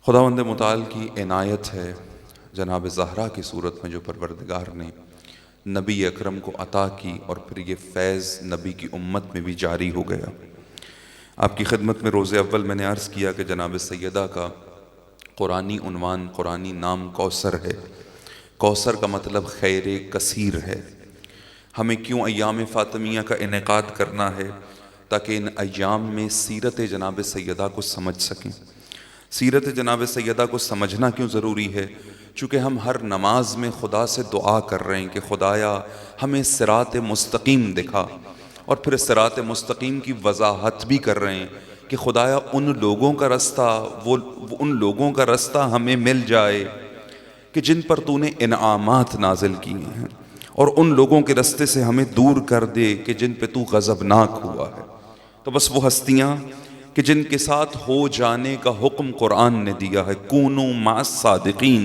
خداوند متعال کی عنایت ہے جناب زہرا کی صورت میں جو پروردگار نے نبی اکرم کو عطا کی، اور پھر یہ فیض نبی کی امت میں بھی جاری ہو گیا۔ آپ کی خدمت میں روز اول میں نے عرض کیا کہ جناب سیدہ کا قرآنی عنوان، قرآنی نام کوثر ہے۔ کوثر کا مطلب خیر کثیر ہے۔ ہمیں کیوں ایام فاطمیہ کا انعقاد کرنا ہے؟ تاکہ ان ایام میں سیرت جناب سیدہ کو سمجھ سکیں۔ سیرت جناب سیدہ کو سمجھنا کیوں ضروری ہے؟ چونکہ ہم ہر نماز میں خدا سے دعا کر رہے ہیں کہ خدایا ہمیں صراط مستقیم دکھا، اور پھر صراط مستقیم کی وضاحت بھی کر رہے ہیں کہ خدایا ان لوگوں کا رستہ ان لوگوں کا رستہ ہمیں مل جائے کہ جن پر تو نے انعامات نازل کیے ہیں، اور ان لوگوں کے رستے سے ہمیں دور کر دے کہ جن پہ تو غضبناک ہوا ہے۔ تو بس وہ ہستیاں کہ جن کے ساتھ ہو جانے کا حکم قرآن نے دیا ہے، کونو مع الصادقین،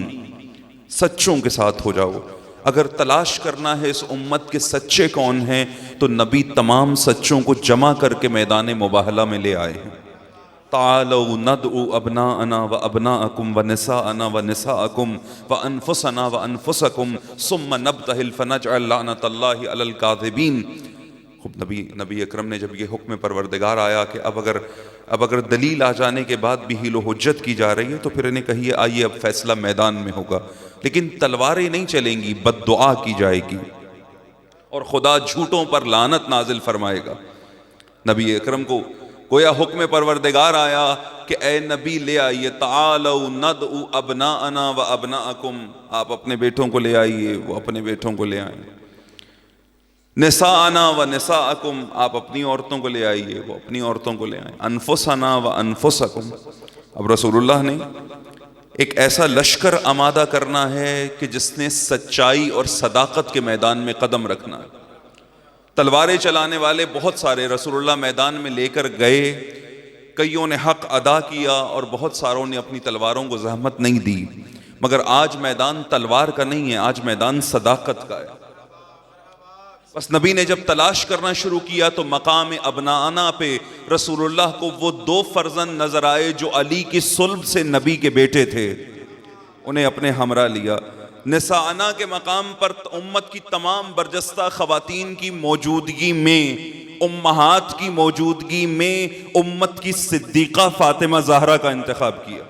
سچوں کے ساتھ ہو جاؤ۔ اگر تلاش کرنا ہے اس امت کے سچے کون ہیں، تو نبی تمام سچوں کو جمع کر کے میدان مباہلہ میں لے آئے ہیں۔ تعالوا ندعو ابناءنا وابناءکم ونساءنا ونساءکم وانفسنا وانفسکم ثم نبتہل فنجعل لعنت اللہ علی الکاذبین۔ نبی اکرم نے جب یہ حکم پروردگار آیا کہ اب اگر دلیل آ جانے کے بعد بھی حیل و حجت کی جا رہی ہے، تو پھر انہیں کہیے آئیے اب فیصلہ میدان میں ہوگا، لیکن تلواریں نہیں چلیں گی، بد دعا کی جائے گی، اور خدا جھوٹوں پر لعنت نازل فرمائے گا۔ نبی اکرم کو گویا حکم پروردگار آیا کہ اے نبی لے آئیے، تعالوا ندعو ابناءنا وابناءکم، آپ اپنے بیٹوں کو لے آئیے، وہ اپنے بیٹوں کو لے آئیں۔ نساءنا و نساءکم، آپ اپنی عورتوں کو لے آئیے، وہ اپنی عورتوں کو لے آئیں۔ انفسنا و انفسکم، اب رسول اللہ نے ایک ایسا لشکر آمادہ کرنا ہے کہ جس نے سچائی اور صداقت کے میدان میں قدم رکھنا ہے۔ تلواریں چلانے والے بہت سارے رسول اللہ میدان میں لے کر گئے، کئیوں نے حق ادا کیا اور بہت ساروں نے اپنی تلواروں کو زحمت نہیں دی، مگر آج میدان تلوار کا نہیں ہے، آج میدان صداقت کا ہے۔ بس نبی نے جب تلاش کرنا شروع کیا تو مقام ابناءنا پہ رسول اللہ کو وہ دو فرزند نظر آئے جو علی کی صلب سے نبی کے بیٹے تھے، انہیں اپنے ہمراہ لیا۔ نساءنا کے مقام پر امت کی تمام برجستہ خواتین کی موجودگی میں، امہات کی موجودگی میں امت کی صدیقہ فاطمہ زہرا کا انتخاب کیا،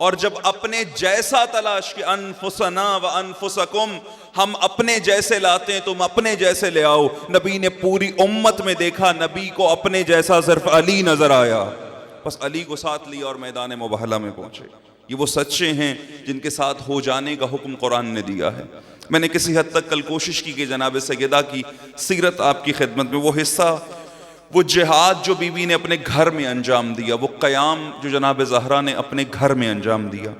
اور جب اپنے جیسا تلاش کہ انفسنا و انفسکم، ہم اپنے جیسے لاتے ہیں تم اپنے جیسے لے آؤ، نبی نے پوری امت میں دیکھا، نبی کو اپنے جیسا صرف علی نظر آیا، بس علی کو ساتھ لیا اور میدان مباہلہ میں پہنچے۔ یہ وہ سچے ہیں جن کے ساتھ ہو جانے کا حکم قرآن نے دیا ہے۔ میں نے کسی حد تک کل کوشش کی کہ جناب سیدہ کی سیرت آپ کی خدمت میں، وہ حصہ، وہ جہاد جو بیوی نے اپنے گھر میں انجام دیا، وہ قیام جو جناب زہرا نے اپنے گھر میں انجام دیا،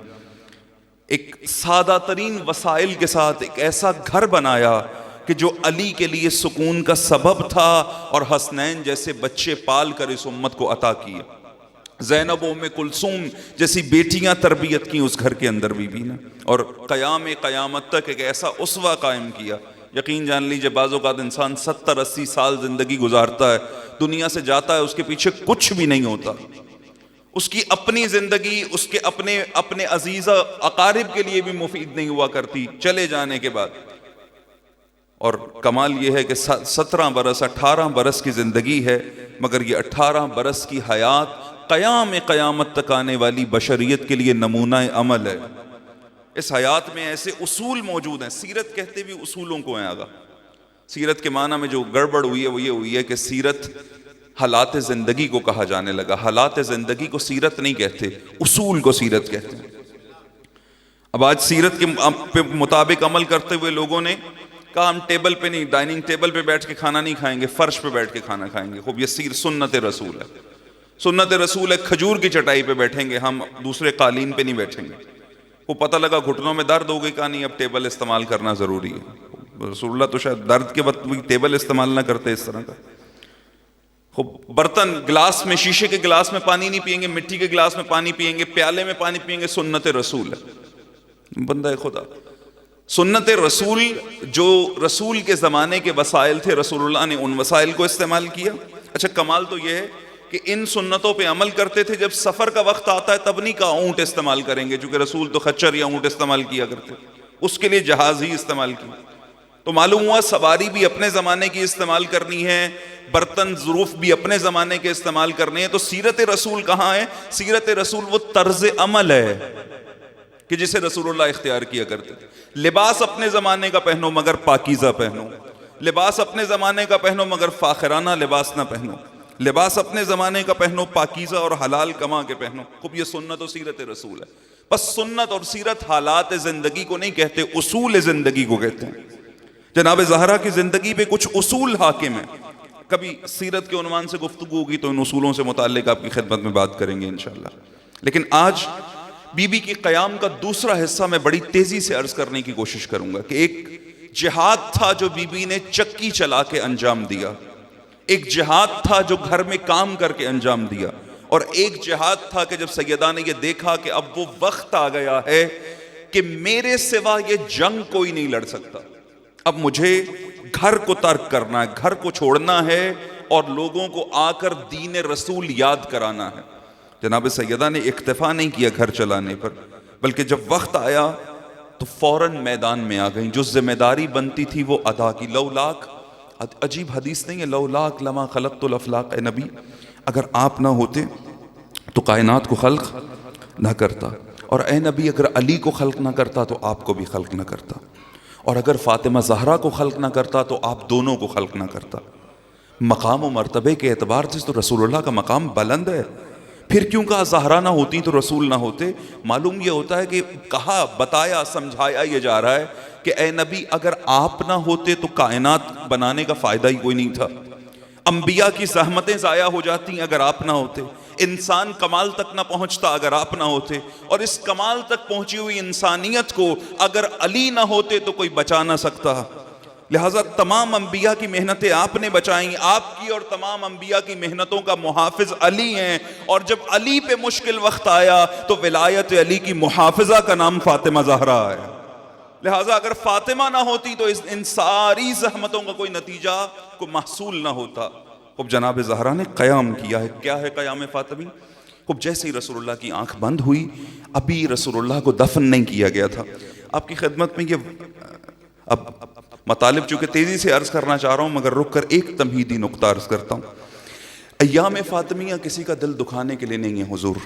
ایک سادہ ترین وسائل کے ساتھ ایک ایسا گھر بنایا کہ جو علی کے لیے سکون کا سبب تھا، اور حسنین جیسے بچے پال کر اس امت کو عطا کیے۔ زینب ام کلثوم جیسی بیٹیاں تربیت کی اس گھر کے اندر بیوی نے، اور قیامت تک ایک ایسا اسوہ قائم کیا۔ یقین جان لیجئے بعض اوقات انسان 70-80 سال زندگی گزارتا ہے، دنیا سے جاتا ہے، اس کے پیچھے کچھ بھی نہیں ہوتا، اس کی اپنی زندگی اس کے اپنے عزیزہ اقارب کے لیے بھی مفید نہیں ہوا کرتی چلے جانے کے بعد۔ اور کمال یہ ہے کہ 17 برس 18 برس کی زندگی ہے، مگر یہ 18 برس کی حیات قیامت تک آنے والی بشریت کے لیے نمونہ عمل ہے۔ اس حیات میں ایسے اصول موجود ہیں، سیرت کہتے بھی اصولوں کو ہیں آگا۔ سیرت کے معنی میں جو گڑبڑ ہوئی ہے وہ یہ ہوئی ہے کہ سیرت حالات زندگی کو کہا جانے لگا، حالات زندگی کو سیرت نہیں کہتے، اصول کو سیرت کہتے ہیں۔ اب آج سیرت کے مطابق عمل کرتے ہوئے لوگوں نے کہا ہم ٹیبل پہ نہیں، ڈائننگ ٹیبل پہ بیٹھ کے کھانا نہیں کھائیں گے، فرش پہ بیٹھ کے کھانا کھائیں گے۔ خوب، یہ سنت رسول ہے، سنت رسول ہے، کھجور کی چٹائی پہ بیٹھیں گے ہم، دوسرے قالین پہ نہیں بیٹھیں گے۔ وہ پتہ لگا گھٹنوں میں درد ہو گئی، کہا نہیں اب ٹیبل استعمال کرنا ضروری ہے۔ رسول اللہ تو شاید درد کے وقت بھی ٹیبل استعمال نہ کرتے اس طرح کا۔ خوب، برتن گلاس میں، شیشے کے گلاس میں پانی نہیں پئیں گے، مٹی کے گلاس میں پانی پئیں گے، پیالے میں پانی پئیں گے، سنت رسول ہے۔ بندہ خدا، سنت رسول جو رسول کے زمانے کے وسائل تھے، رسول اللہ نے ان وسائل کو استعمال کیا۔ اچھا، کمال تو یہ ہے کہ ان سنتوں پہ عمل کرتے تھے، جب سفر کا وقت آتا ہے تب نہیں کہا اونٹ استعمال کریں گے، چونکہ رسول تو خچر یا اونٹ استعمال کیا کرتے، اس کے لیے جہاز ہی استعمال کی. تو معلوم ہوا سواری بھی اپنے زمانے کی استعمال کرنی ہے، برتن ظروف بھی اپنے زمانے کے استعمال کرنے ہیں. تو سیرت رسول کہاں ہے؟ سیرت رسول وہ طرز عمل ہے کہ جسے رسول اللہ اختیار کیا کرتے تھے. لباس اپنے زمانے کا پہنو مگر پاکیزہ پہنو، لباس اپنے زمانے کا پہنو مگر فاخرانہ لباس نہ پہنو، لباس اپنے زمانے کا پہنو پاکیزہ اور حلال کما کے پہنو. خوب یہ سنت و سیرت رسول ہے. بس سنت اور سیرت حالات زندگی کو نہیں کہتے، اصول زندگی کو کہتے ہیں. جناب زہرا کی زندگی پہ کچھ اصول حاکم ہیں. کبھی سیرت کے عنوان سے گفتگو ہوگی تو ان اصولوں سے متعلق آپ کی خدمت میں بات کریں گے انشاءاللہ. لیکن آج بی بی کی قیام کا دوسرا حصہ میں بڑی تیزی سے عرض کرنے کی کوشش کروں گا کہ ایک جہاد تھا جو بی بی نے چکی چلا کے انجام دیا، ایک جہاد تھا جو گھر میں کام کر کے انجام دیا، اور ایک جہاد تھا کہ جب سیدہ نے یہ دیکھا کہ اب وہ وقت آ گیا ہے کہ میرے سوا یہ جنگ کوئی نہیں لڑ سکتا، اب مجھے گھر کو ترک کرنا ہے، گھر کو چھوڑنا ہے اور لوگوں کو آ کر دین رسول یاد کرانا ہے. جناب سیدہ نے اکتفا نہیں کیا گھر چلانے پر، بلکہ جب وقت آیا تو فوراً میدان میں آ گئیں. جو ذمہ داری بنتی تھی وہ ادا کی. لولاک، عجیب حدیث نہیں ہے، لولاک لما خلقت الافلاق، اے نبی اگر آپ نہ ہوتے تو کائنات کو خلق نہ کرتا، اور اے نبی اگر علی کو خلق نہ کرتا تو آپ کو بھی خلق نہ کرتا، اور اگر فاطمہ زہرا کو خلق نہ کرتا تو آپ دونوں کو خلق نہ کرتا. مقام و مرتبے کے اعتبار سے تو رسول اللہ کا مقام بلند ہے. پھر کیوں کہا زہرا نہ ہوتی تو رسول نہ ہوتے؟ معلوم یہ ہوتا ہے کہ کہا، بتایا، سمجھایا یہ جا رہا ہے کہ اے نبی اگر آپ نہ ہوتے تو کائنات بنانے کا فائدہ ہی کوئی نہیں تھا. انبیاء کی زحمتیں ضائع ہو جاتی اگر آپ نہ ہوتے، انسان کمال تک نہ پہنچتا اگر آپ نہ ہوتے، اور اس کمال تک پہنچی ہوئی انسانیت کو اگر علی نہ ہوتے تو کوئی بچا نہ سکتا. لہٰذا تمام انبیاء کی محنتیں آپ نے بچائیں، آپ کی اور تمام انبیاء کی محنتوں کا محافظ علی ہیں، اور جب علی پہ مشکل وقت آیا تو ولایت علی کی محافظہ کا نام فاطمہ زہرا ہے. لہٰذا اگر فاطمہ نہ ہوتی تو ان ساری زحمتوں کا کوئی نتیجہ، کوئی محصول نہ ہوتا. خب جناب زہرا نے قیام کیا ہے. کیا ہے قیام فاطمی؟ خب جیسے ہی رسول اللہ کی آنکھ بند ہوئی، ابھی رسول اللہ کو دفن نہیں کیا گیا تھا. آپ کی خدمت میں یہ اب مطالب چونکہ تیزی سے عرض کرنا چاہ رہا ہوں، مگر رک کر ایک تمہیدی نقطہ عرض کرتا ہوں. ایام فاطمیہ کسی کا دل دکھانے کے لیے نہیں ہے حضور،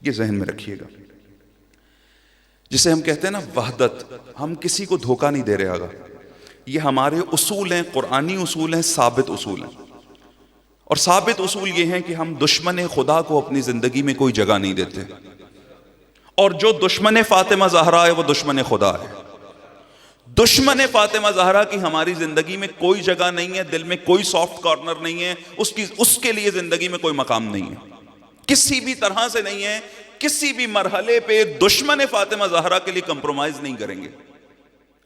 یہ ذہن میں رکھیے گا. جسے ہم کہتے ہیں نا وحدت، ہم کسی کو دھوکہ نہیں دے رہے گا. یہ ہمارے اصول ہیں، قرآنی اصول ہیں، ثابت اصول ہیں. اور ثابت اصول یہ ہیں کہ ہم دشمن خدا کو اپنی زندگی میں کوئی جگہ نہیں دیتے، اور جو دشمن فاطمہ زہرا ہے وہ دشمن خدا ہے. دشمن فاطمہ زہرا کی ہماری زندگی میں کوئی جگہ نہیں ہے، دل میں کوئی سافٹ کارنر نہیں ہے، اس کے لیے زندگی میں کوئی مقام نہیں ہے، کسی بھی طرح سے نہیں ہے. کسی بھی مرحلے پہ دشمن فاطمہ زہرا کے لیے کمپرومائز نہیں کریں گے.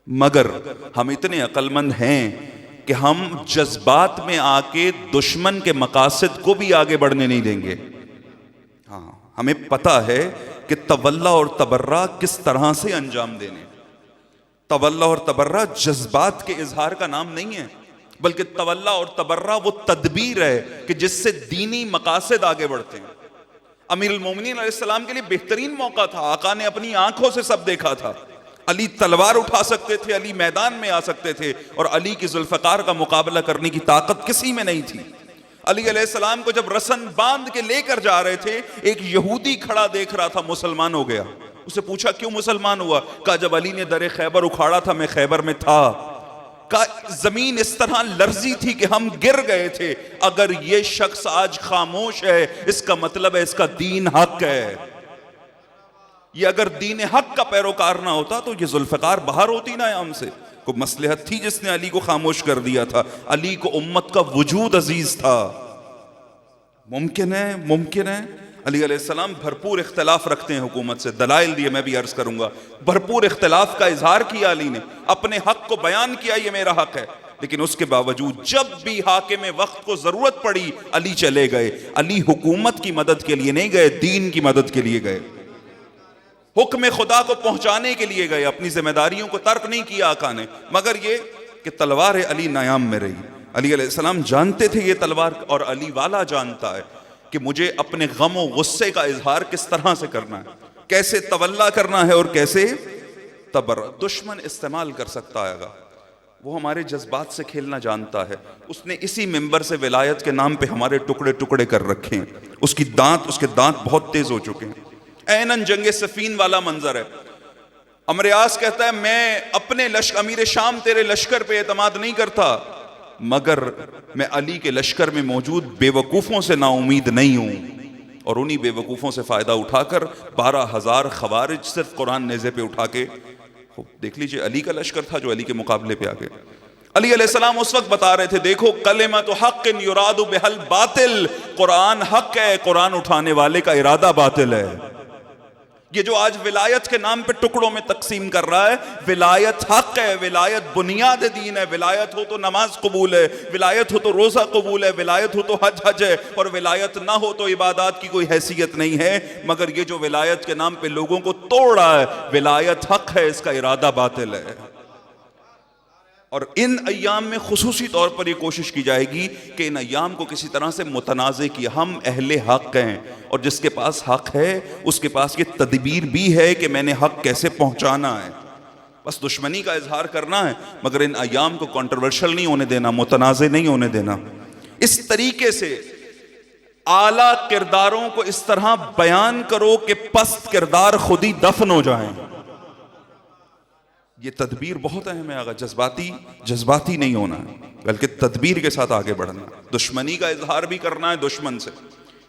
مگر ہم اتنے عقل مند ہیں کہ ہم جذبات میں آ کے دشمن کے مقاصد کو بھی آگے بڑھنے نہیں دیں گے. ہاں، ہمیں پتہ ہے کہ تولا اور تبرہ کس طرح سے انجام دینے. تولا اور تبرہ جذبات کے اظہار کا نام نہیں ہے، بلکہ تولا اور تبرہ وہ تدبیر ہے کہ جس سے دینی مقاصد آگے بڑھتے ہیں. امیر المومنین علیہ السلام کے لیے بہترین موقع تھا. آقا نے اپنی آنکھوں سے سب دیکھا تھا. علی تلوار اٹھا سکتے تھے، علی میدان میں آ سکتے تھے، اور علی کی ذوالفقار کا مقابلہ کرنے کی طاقت کسی میں نہیں تھی. علی علیہ السلام کو جب رسن باندھ کے لے کر جا رہے تھے، ایک یہودی کھڑا دیکھ رہا تھا، مسلمان ہو گیا. اسے پوچھا کیوں مسلمان ہوا؟ کہا جب علی نے در خیبر اکھاڑا تھا میں خیبر میں تھا. کہا زمین اس طرح لرزی تھی کہ ہم گر گئے تھے. اگر یہ شخص آج خاموش ہے اس کا مطلب ہے اس کا دین حق ہے. یہ اگر دین حق کا پیروکار نہ ہوتا تو یہ ذوالفقار باہر ہوتی نہ ہم سے. کوئی مصلحت تھی جس نے علی کو خاموش کر دیا تھا؟ علی کو امت کا وجود عزیز تھا. ممکن ہے علی علیہ السلام بھرپور اختلاف رکھتے ہیں حکومت سے، دلائل دیے، میں بھی عرض کروں گا. بھرپور اختلاف کا اظہار کیا علی نے، اپنے حق کو بیان کیا، یہ میرا حق ہے. لیکن اس کے باوجود جب بھی حاکم وقت کو ضرورت پڑی علی چلے گئے. علی حکومت کی مدد کے لیے نہیں گئے، دین کی مدد کے لیے گئے، حکم خدا کو پہنچانے کے لیے گئے. اپنی ذمہ داریوں کو ترک نہیں کیا آقا نے، مگر یہ کہ تلوار علی نیام میں رہی. علی علیہ السلام جانتے تھے یہ تلوار، اور علی والا جانتا ہے کہ مجھے اپنے غم و غصے کا اظہار کس طرح سے کرنا ہے، کیسے تولا کرنا ہے اور کیسے تبرع۔ دشمن استعمال کر سکتا ہے گا، وہ ہمارے جذبات سے کھیلنا جانتا ہے، اس نے اسی ممبر سے ولایت کے نام پہ ہمارے ٹکڑے ٹکڑے کر رکھے ہیں، اس کے دانت بہت تیز ہو چکے ہیں۔ اینن جنگ صفین والا منظر ہے، امریاس کہتا ہے میں اپنے امیر شام تیرے لشکر پہ اعتماد نہیں کرتا، مگر میں علی کے لشکر میں موجود بے وقوفوں سے نا امید نہیں ہوں، اور انہی بے وقوفوں سے فائدہ اٹھا کر 12,000 خوارج صرف قرآن نیزے پہ اٹھا کے دیکھ لیجئے علی کا لشکر تھا جو علی کے مقابلے پہ آگے۔ علی علیہ السلام اس وقت بتا رہے تھے دیکھو کلمۃ حق یراد بہل باطل، قرآن حق ہے، قرآن اٹھانے والے کا ارادہ باطل ہے۔ یہ جو آج ولایت کے نام پہ ٹکڑوں میں تقسیم کر رہا ہے، ولایت حق ہے، ولایت بنیاد دین ہے، ولایت ہو تو نماز قبول ہے، ولایت ہو تو روزہ قبول ہے، ولایت ہو تو حج ہے، اور ولایت نہ ہو تو عبادات کی کوئی حیثیت نہیں ہے۔ مگر یہ جو ولایت کے نام پہ لوگوں کو توڑ رہا ہے، ولایت حق ہے، اس کا ارادہ باطل ہے۔ اور ان ایام میں خصوصی طور پر یہ کوشش کی جائے گی کہ ان ایام کو کسی طرح سے متنازع کیا، ہم اہل حق ہیں، اور جس کے پاس حق ہے اس کے پاس یہ تدبیر بھی ہے کہ میں نے حق کیسے پہنچانا ہے۔ بس دشمنی کا اظہار کرنا ہے، مگر ان ایام کو کنٹروورشل نہیں ہونے دینا، متنازع نہیں ہونے دینا۔ اس طریقے سے اعلیٰ کرداروں کو اس طرح بیان کرو کہ پست کردار خود ہی دفن ہو جائیں۔ یہ تدبیر بہت اہم ہے، اگر جذباتی نہیں ہونا ہے، بلکہ تدبیر کے ساتھ آگے بڑھنا، دشمنی کا اظہار بھی کرنا ہے دشمن سے۔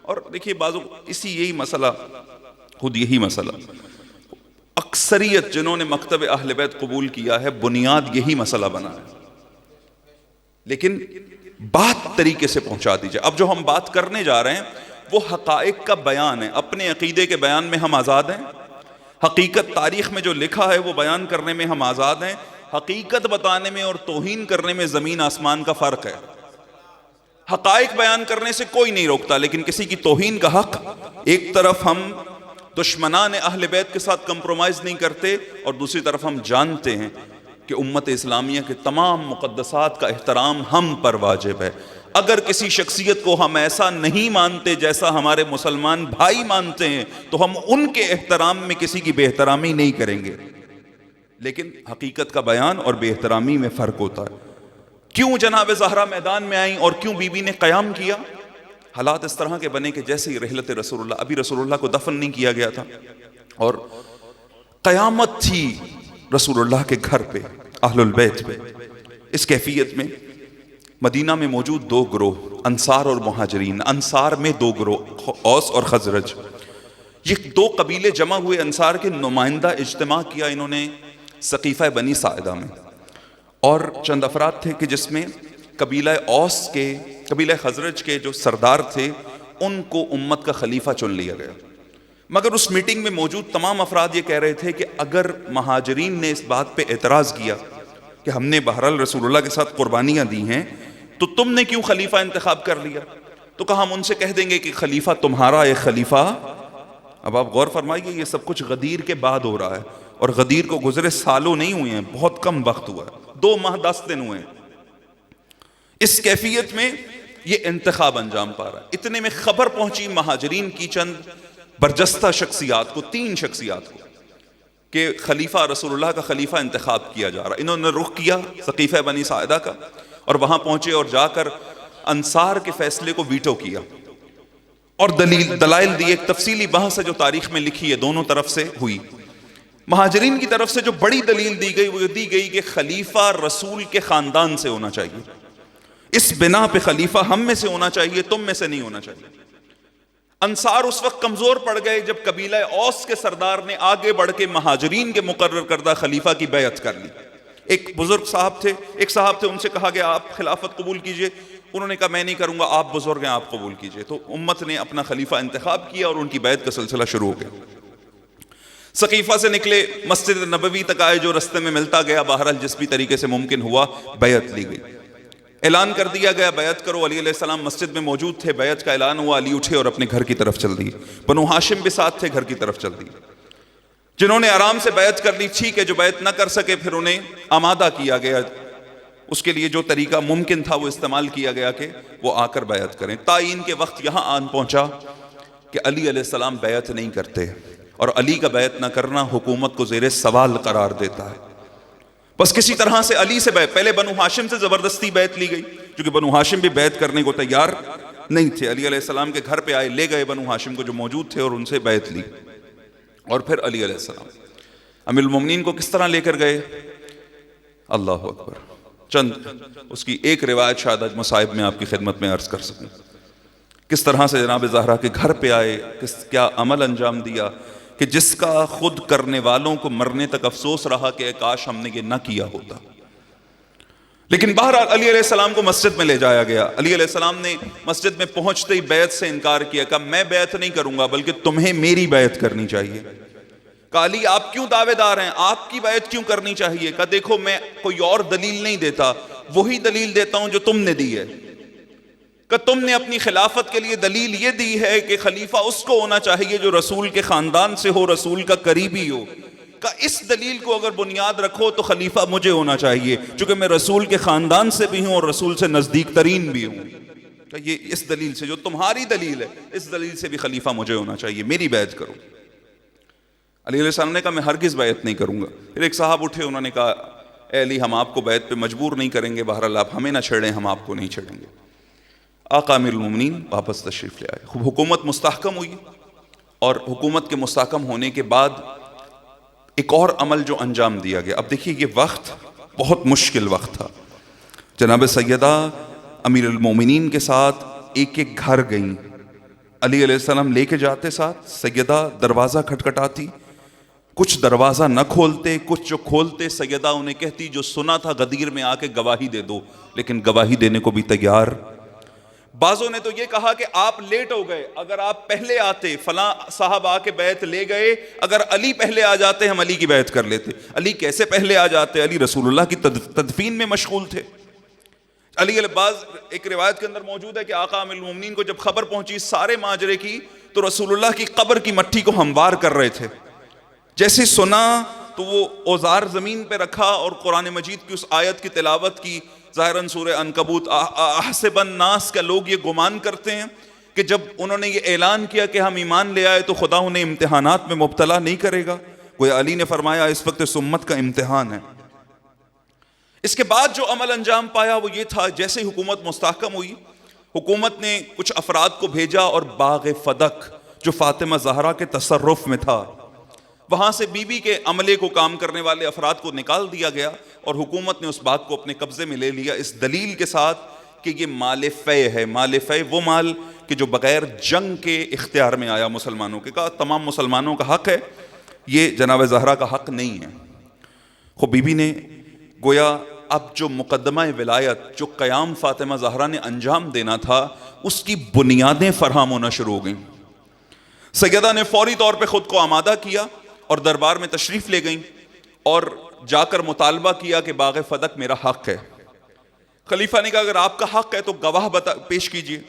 اور دیکھیے بعضوں یہی مسئلہ اکثریت جنہوں نے مکتب اہل بیت قبول کیا ہے، بنیاد یہی مسئلہ بنا ہے، لیکن بات طریقے سے پہنچا دیجئے۔ اب جو ہم بات کرنے جا رہے ہیں وہ حقائق کا بیان ہے، اپنے عقیدے کے بیان میں ہم آزاد ہیں، حقیقت تاریخ میں جو لکھا ہے وہ بیان کرنے میں ہم آزاد ہیں، حقیقت بتانے میں اور توہین کرنے میں زمین آسمان کا فرق ہے۔ حقائق بیان کرنے سے کوئی نہیں روکتا، لیکن کسی کی توہین کا حق، ایک طرف ہم دشمنان اہل بیت کے ساتھ کمپرومائز نہیں کرتے، اور دوسری طرف ہم جانتے ہیں کہ امت اسلامیہ کے تمام مقدسات کا احترام ہم پر واجب ہے۔ اگر کسی شخصیت کو ہم ایسا نہیں مانتے جیسا ہمارے مسلمان بھائی مانتے ہیں تو ہم ان کے احترام میں کسی کی بے احترامی نہیں کریں گے، لیکن حقیقت کا بیان اور بے احترامی میں فرق ہوتا ہے۔ کیوں جناب زہرا میدان میں آئیں اور کیوں بی بی نے قیام کیا؟ حالات اس طرح کے بنے کہ جیسے ہی رحلت رسول اللہ، ابھی رسول اللہ کو دفن نہیں کیا گیا تھا، اور قیامت تھی رسول اللہ کے گھر پہ، اہل البیت پہ۔ اس کیفیت میں مدینہ میں موجود دو گروہ، انصار اور مہاجرین، انصار میں دو گروہ، اوس اور خزرج، یہ دو قبیلے جمع ہوئے، انصار کے نمائندہ اجتماع کیا انہوں نے سقیفہ بنی ساعدہ میں، اور چند افراد تھے کہ جس میں قبیلہ اوس کے، قبیلہ خزرج کے جو سردار تھے ان کو امت کا خلیفہ چن لیا گیا۔ مگر اس میٹنگ میں موجود تمام افراد یہ کہہ رہے تھے کہ اگر مہاجرین نے اس بات پہ اعتراض کیا کہ ہم نے بہرحال رسول اللہ کے ساتھ قربانیاں دی ہیں تو تم نے کیوں خلیفہ انتخاب کر لیا، تو کہا ہم ان سے کہہ دیں گے کہ خلیفہ تمہارا ایک خلیفہ۔ اب آپ غور فرمائیے، یہ سب کچھ غدیر کے بعد ہو رہا ہے، اور غدیر کو گزرے سالوں نہیں ہوئے ہیں، بہت کم وقت ہوا ہے، 2 ماہ 10 دن ہوئے ہیں۔ اس کیفیت میں یہ انتخاب انجام پا رہا ہے۔ اتنے میں خبر پہنچی مہاجرین کی چند برجستہ شخصیات کو، 3 شخصیات کو، کہ خلیفہ رسول اللہ کا خلیفہ انتخاب کیا جا رہا ہے۔ انہوں نے رخ کیا سقیفہ بنی ساعدہ کا، اور وہاں پہنچے اور جا کر انصار کے فیصلے کو ویٹو کیا، اور دلائل دی۔ ایک تفصیلی بحث ہے جو تاریخ میں لکھی ہے، دونوں طرف سے ہوئی۔ مہاجرین کی طرف سے جو بڑی دلیل دی گئی وہ دی گئی کہ خلیفہ رسول کے خاندان سے ہونا چاہیے، اس بنا پہ خلیفہ ہم میں سے ہونا چاہیے، تم میں سے نہیں ہونا چاہیے۔ انصار اس وقت کمزور پڑ گئے جب قبیلہ اوس کے سردار نے آگے بڑھ کے مہاجرین کے مقرر کردہ خلیفہ کی بیعت کر لی۔ ایک بزرگ صاحب تھے، ان سے کہا گیا آپ خلافت قبول کیجئے، انہوں نے کہا میں نہیں کروں گا، آپ بزرگ ہیں آپ قبول کیجئے۔ تو امت نے اپنا خلیفہ انتخاب کیا اور ان کی بیعت کا سلسلہ شروع ہو گیا۔ سقیفہ سے نکلے، مسجد نبوی تک آئے، جو رستے میں ملتا گیا، بہرحال جس بھی طریقے سے ممکن ہوا بیعت لی گئی، اعلان کر دیا گیا بیعت کرو۔ علی علیہ السلام مسجد میں موجود تھے، بیعت کا اعلان ہوا، علی اٹھے اور اپنے گھر کی طرف چل دیے۔ بنو ہاشم بھی ساتھ تھے، گھر کی طرف چل دیے۔ جنہوں نے آرام سے بیعت کر لی ٹھیک ہے، جو بیعت نہ کر سکے پھر انہیں آمادہ کیا گیا اس کے لیے جو طریقہ ممکن تھا وہ استعمال کیا گیا کہ وہ آ کر بیعت کریں. تعین کے وقت یہاں آن پہنچا کہ علی علیہ السلام بیعت نہیں کرتے، اور علی کا بیعت نہ کرنا حکومت کو زیر سوال قرار دیتا ہے. بس کسی طرح سے علی سے بیعت، پہلے بنو ہاشم سے زبردستی بیعت لی گئی، کیونکہ بنو ہاشم بھی بیعت کرنے کو تیار نہیں تھے. علی علیہ السلام کے گھر پہ آئے، لے گئے بنو ہاشم کو جو موجود تھے اور ان سے بیعت لی. اور پھر علی علیہ السلام امیر المومنین کو کس طرح لے کر گئے؟ اللہ اکبر. چند اس کی ایک روایت شاید آج مصائب میں آپ کی خدمت میں عرض کر سکوں. کس طرح سے جناب زہرا کے گھر پہ آئے، کیا عمل انجام دیا کہ جس کا خود کرنے والوں کو مرنے تک افسوس رہا کہ کاش ہم نے یہ نہ کیا ہوتا. لیکن بہرحال علی علیہ السلام کو مسجد میں لے جایا گیا. علی علیہ السلام نے مسجد میں پہنچتے ہی بیعت سے انکار کیا، کہا میں بیعت نہیں کروں گا بلکہ تمہیں میری بیعت کرنی چاہیے. کہا علی آپ کیوں دعوے دار ہیں، آپ کی بیعت کیوں کرنی چاہیے؟ کہا دیکھو میں کوئی اور دلیل نہیں دیتا، وہی دلیل دیتا ہوں جو تم نے دی ہے. کہ تم نے اپنی خلافت کے لیے دلیل یہ دی ہے کہ خلیفہ اس کو ہونا چاہیے جو رسول کے خاندان سے ہو، رسول کا قریبی ہو. کہ اس دلیل کو اگر بنیاد رکھو تو خلیفہ مجھے ہونا چاہیے، چونکہ میں رسول کے خاندان سے بھی ہوں اور رسول سے نزدیک ترین بھی ہوں. کہ یہ اس دلیل سے، جو تمہاری دلیل ہے، اس دلیل سے بھی خلیفہ مجھے ہونا چاہیے، میری بیعت کرو. علی علیہ السلام نے کہا میں ہرگز بیعت نہیں کروں گا. پھر ایک صاحب اٹھے، انہوں نے کہا اے علی ہم آپ کو بیعت پہ مجبور نہیں کریں گے، بہرحال آپ ہمیں نہ چھیڑیں، ہم آپ کو نہیں چھیڑیں گے. آقا امیر المومنین واپس تشریف لے آئے. حکومت مستحکم ہوئی، اور حکومت کے مستحکم ہونے کے بعد ایک اور عمل جو انجام دیا گیا. اب دیکھیے یہ وقت بہت مشکل وقت تھا. جناب سیدہ امیر المومنین کے ساتھ ایک ایک گھر گئیں. علی علیہ السلام لے کے جاتے ساتھ، سیدہ دروازہ کھٹکھٹاتی، کچھ دروازہ نہ کھولتے، کچھ جو کھولتے سیدہ انہیں کہتی جو سنا تھا غدیر میں آ کے گواہی دے دو، لیکن گواہی دینے کو بھی تیار. بعضوں نے تو یہ کہا کہ آپ لیٹ ہو گئے، اگر آپ پہلے آتے، فلاں صاحب آ کے بیعت لے گئے، اگر علی پہلے آ جاتے ہم علی کی بیعت کر لیتے. علی کیسے پہلے آ جاتے؟ علی رسول اللہ کی تدفین میں مشغول تھے. علی الباز ایک روایت کے اندر موجود ہے کہ آقا امیر المومنین کو جب خبر پہنچی سارے ماجرے کی تو رسول اللہ کی قبر کی مٹی کو ہموار کر رہے تھے. جیسے سنا تو وہ اوزار زمین پہ رکھا اور قرآن مجید کی اس آیت کی تلاوت کی. ظاہراً سورہ عنکبوت، احسب الناس، کا لوگ یہ گمان کرتے ہیں کہ جب انہوں نے یہ اعلان کیا کہ ہم ایمان لے آئے تو خدا انہیں امتحانات میں مبتلا نہیں کرے گا؟ گویا علی نے فرمایا اس وقت اس امت کا امتحان ہے. اس کے بعد جو عمل انجام پایا وہ یہ تھا، جیسے حکومت مستحکم ہوئی، حکومت نے کچھ افراد کو بھیجا اور باغ فدق جو فاطمہ زہرا کے تصرف میں تھا، وہاں سے بی بی کے عملے کو کام کرنے والے افراد کو نکال دیا گیا، اور حکومت نے اس بات کو اپنے قبضے میں لے لیا اس دلیل کے ساتھ کہ یہ مال فے ہے. مال فے وہ مال کہ جو بغیر جنگ کے اختیار میں آیا مسلمانوں کے. کہا تمام مسلمانوں کا حق ہے، یہ جناب زہرا کا حق نہیں ہے. خود بی بی نے گویا اب جو مقدمہ ولایت جو قیام فاطمہ زہرا نے انجام دینا تھا اس کی بنیادیں فراہم ہونا شروع ہو گئیں. سیدہ نے فوری طور پہ خود کو آمادہ کیا اور دربار میں تشریف لے گئیں اور جا کر مطالبہ کیا کہ باغ فدق میرا حق ہے. خلیفہ نے کہا اگر آپ کا حق ہے تو گواہ پیش کیجئے.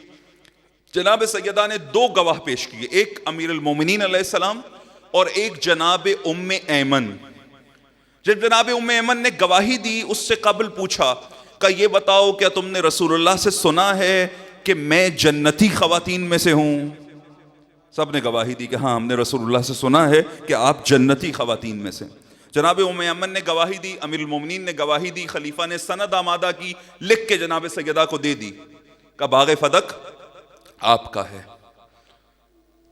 جناب سیدہ نے 2 گواہ پیش کیے، ایک امیر المومنین علیہ السلام اور ایک جناب ام ایمن. جب جناب ام ایمن نے گواہی دی اس سے قبل پوچھا کہ یہ بتاؤ کیا تم نے رسول اللہ سے سنا ہے کہ میں جنتی خواتین میں سے ہوں؟ سب نے گواہی دی کہ ہاں ہم نے رسول اللہ سے سنا ہے کہ آپ جنتی خواتین میں سے. جناب ام ایمن نے گواہی دی، امیر المومنین نے گواہی دی، خلیفہ نے سند آمادہ کی، لکھ کے جناب سیدہ کو دے دی کہ باغ فدق آپ کا ہے.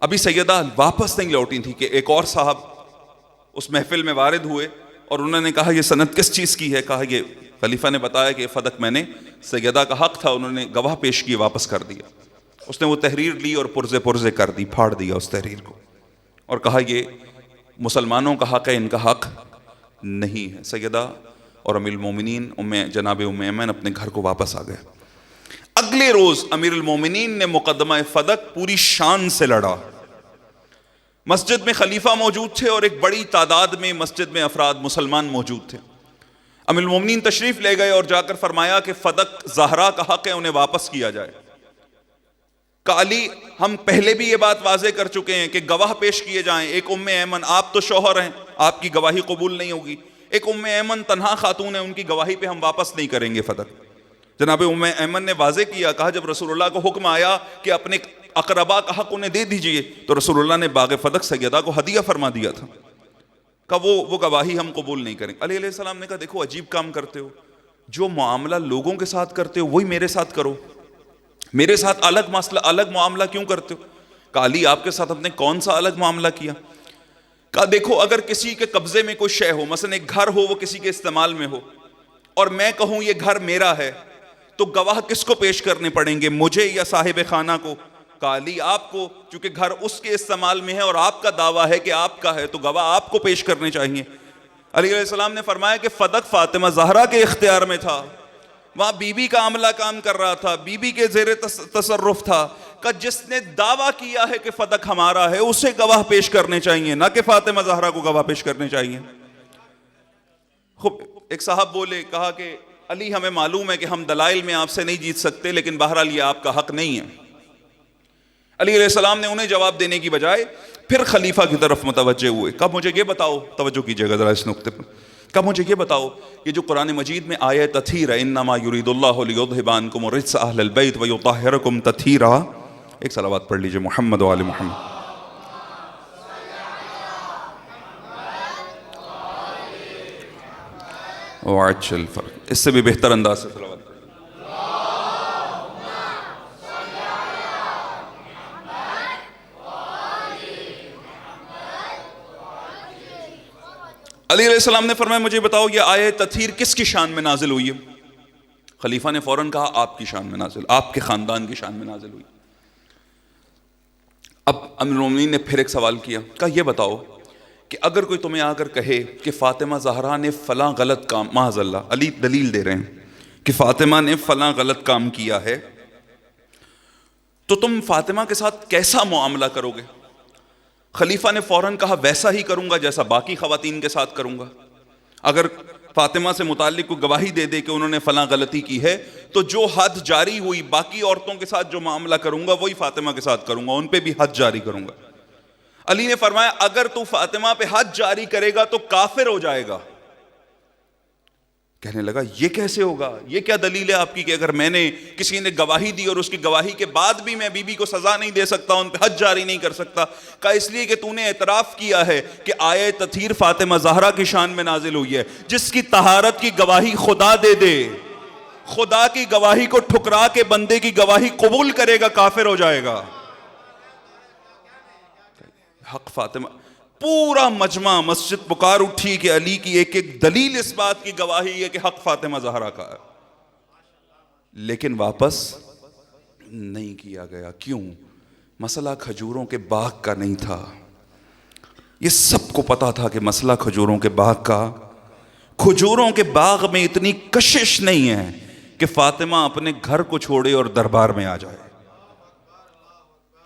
ابھی سیدہ واپس نہیں لوٹی تھی کہ ایک اور صاحب اس محفل میں وارد ہوئے اور انہوں نے کہا یہ سند کس چیز کی ہے؟ کہا یہ خلیفہ نے بتایا کہ یہ فدق میں نے، سیدہ کا حق تھا، انہوں نے گواہ پیش کیے، واپس کر دیا. اس نے وہ تحریر لی اور پرزے پرزے کر دی، پھاڑ دیا اس تحریر کو اور کہا یہ مسلمانوں کا حق ہے، ان کا حق نہیں ہے. سیدہ اور امیر المومنین جناب ام ایمن اپنے گھر کو واپس آ گئے. اگلے روز امیر المومنین نے مقدمہ فدق پوری شان سے لڑا. مسجد میں خلیفہ موجود تھے اور ایک بڑی تعداد میں مسجد میں افراد مسلمان موجود تھے. امیر المومنین تشریف لے گئے اور جا کر فرمایا کہ فدق زہرا کا حق ہے، انہیں واپس کیا جائے. کہ علی ہم پہلے بھی یہ بات واضح کر چکے ہیں کہ گواہ پیش کیے جائیں. ایک ام ایمن، آپ تو شوہر ہیں، آپ کی گواہی قبول نہیں ہوگی. ایک ام ایمن تنہا خاتون ہے، ان کی گواہی پہ ہم واپس نہیں کریں گے فتق. جناب ام ایمن نے واضح کیا، کہا جب رسول اللہ کو حکم آیا کہ اپنے اقربا کا حق انہیں دے دیجئے تو رسول اللہ نے باغ فتق سیدہ کو ہدیہ فرما دیا تھا. کہا وہ گواہی ہم قبول نہیں کریں. علی علیہ السلام نے کہا دیکھو عجیب کام کرتے ہو، جو معاملہ لوگوں کے ساتھ کرتے ہو وہی میرے ساتھ کرو، میرے ساتھ الگ مسئلہ الگ معاملہ کیوں کرتے ہو؟ کہا علی آپ کے ساتھ ہم نے کون سا الگ معاملہ کیا؟ کہا دیکھو اگر کسی کے قبضے میں کوئی شے ہو، مثلا ایک گھر ہو وہ کسی کے استعمال میں ہو، اور میں کہوں یہ گھر میرا ہے، تو گواہ کس کو پیش کرنے پڑیں گے، مجھے یا صاحب خانہ کو؟ کہا علی آپ کو، چونکہ گھر اس کے استعمال میں ہے اور آپ کا دعویٰ ہے کہ آپ کا ہے، تو گواہ آپ کو پیش کرنے چاہیے. علی علیہ السلام نے فرمایا کہ فتق فاطمہ زہرا کے اختیار میں تھا، وہاں بی بی کا عملہ کام کر رہا تھا، بی بی کے زیر تصرف تھا. کہ جس نے دعویٰ کیا ہے کہ فتق ہمارا ہے اسے گواہ پیش کرنے چاہیے، نہ کہ فاطمہ زہرا کو گواہ پیش کرنے چاہیے. خوب ایک صاحب بولے، کہا کہ علی ہمیں معلوم ہے کہ ہم دلائل میں آپ سے نہیں جیت سکتے، لیکن بہرحال یہ آپ کا حق نہیں ہے. علی علیہ السلام نے انہیں جواب دینے کی بجائے پھر خلیفہ کی طرف متوجہ ہوئے. کہا مجھے یہ بتاؤ، توجہ کیجئے گا ذرا اس نقطے پر، کہا مجھے یہ بتاؤ یہ جو قرآن مجید میں آیت تطہیر ہے، انما یرید اللہ لیذھب عنکم الرجس اہل البیت ویطہرکم تطہیرا، ایک صلوات پڑھ لیجئے محمد و آل محمد. وعجل فرق، اس سے بھی بہتر انداز سے صلوات. علی علیہ السلام نے فرمایا مجھے بتاؤ یہ آیت تطہیر کس کی شان میں نازل ہوئی ہے؟ خلیفہ نے فوراً کہا آپ کی شان میں نازل، آپ کے خاندان کی شان میں نازل ہوئی. اب امیر المومنین نے پھر ایک سوال کیا، کہا یہ بتاؤ کہ اگر کوئی تمہیں آ کر کہے کہ فاطمہ زہرا نے فلاں غلط کام، معاذ اللہ علی دلیل دے رہے ہیں کہ فاطمہ نے فلاں غلط کام کیا ہے، تو تم فاطمہ کے ساتھ کیسا معاملہ کرو گے؟ خلیفہ نے فوراً کہا ویسا ہی کروں گا جیسا باقی خواتین کے ساتھ کروں گا. اگر فاطمہ سے متعلق کوئی گواہی دے دے کہ انہوں نے فلاں غلطی کی ہے، تو جو حد جاری ہوئی باقی عورتوں کے ساتھ جو معاملہ کروں گا وہی فاطمہ کے ساتھ کروں گا، ان پہ بھی حد جاری کروں گا. علی نے فرمایا اگر تو فاطمہ پہ حد جاری کرے گا تو کافر ہو جائے گا. کہنے لگا یہ کیسے ہوگا، یہ کیا دلیل ہے آپ کی کہ اگر میں نے کسی نے گواہی دی اور اس کی گواہی کے بعد بھی میں بی بی کو سزا نہیں دے سکتا، ان پہ حد جاری نہیں کر سکتا؟ کہا اس لیے کہ تو نے اعتراف کیا ہے کہ آیت تطہیر فاطمہ زہرا کی شان میں نازل ہوئی ہے. جس کی طہارت کی گواہی خدا دے دے، خدا کی گواہی کو ٹھکرا کے بندے کی گواہی قبول کرے گا کافر ہو جائے گا. حق فاطمہ، پورا مجمع مسجد پکار اٹھی کہ علی کی ایک ایک دلیل اس بات کی گواہی ہے کہ حق فاطمہ زہرا کا ہے، لیکن واپس نہیں کیا گیا. کیوں؟ مسئلہ کھجوروں کے باغ کا نہیں تھا. یہ سب کو پتا تھا کہ مسئلہ کھجوروں کے باغ کا، کھجوروں کے باغ میں اتنی کشش نہیں ہے کہ فاطمہ اپنے گھر کو چھوڑے اور دربار میں آ جائے.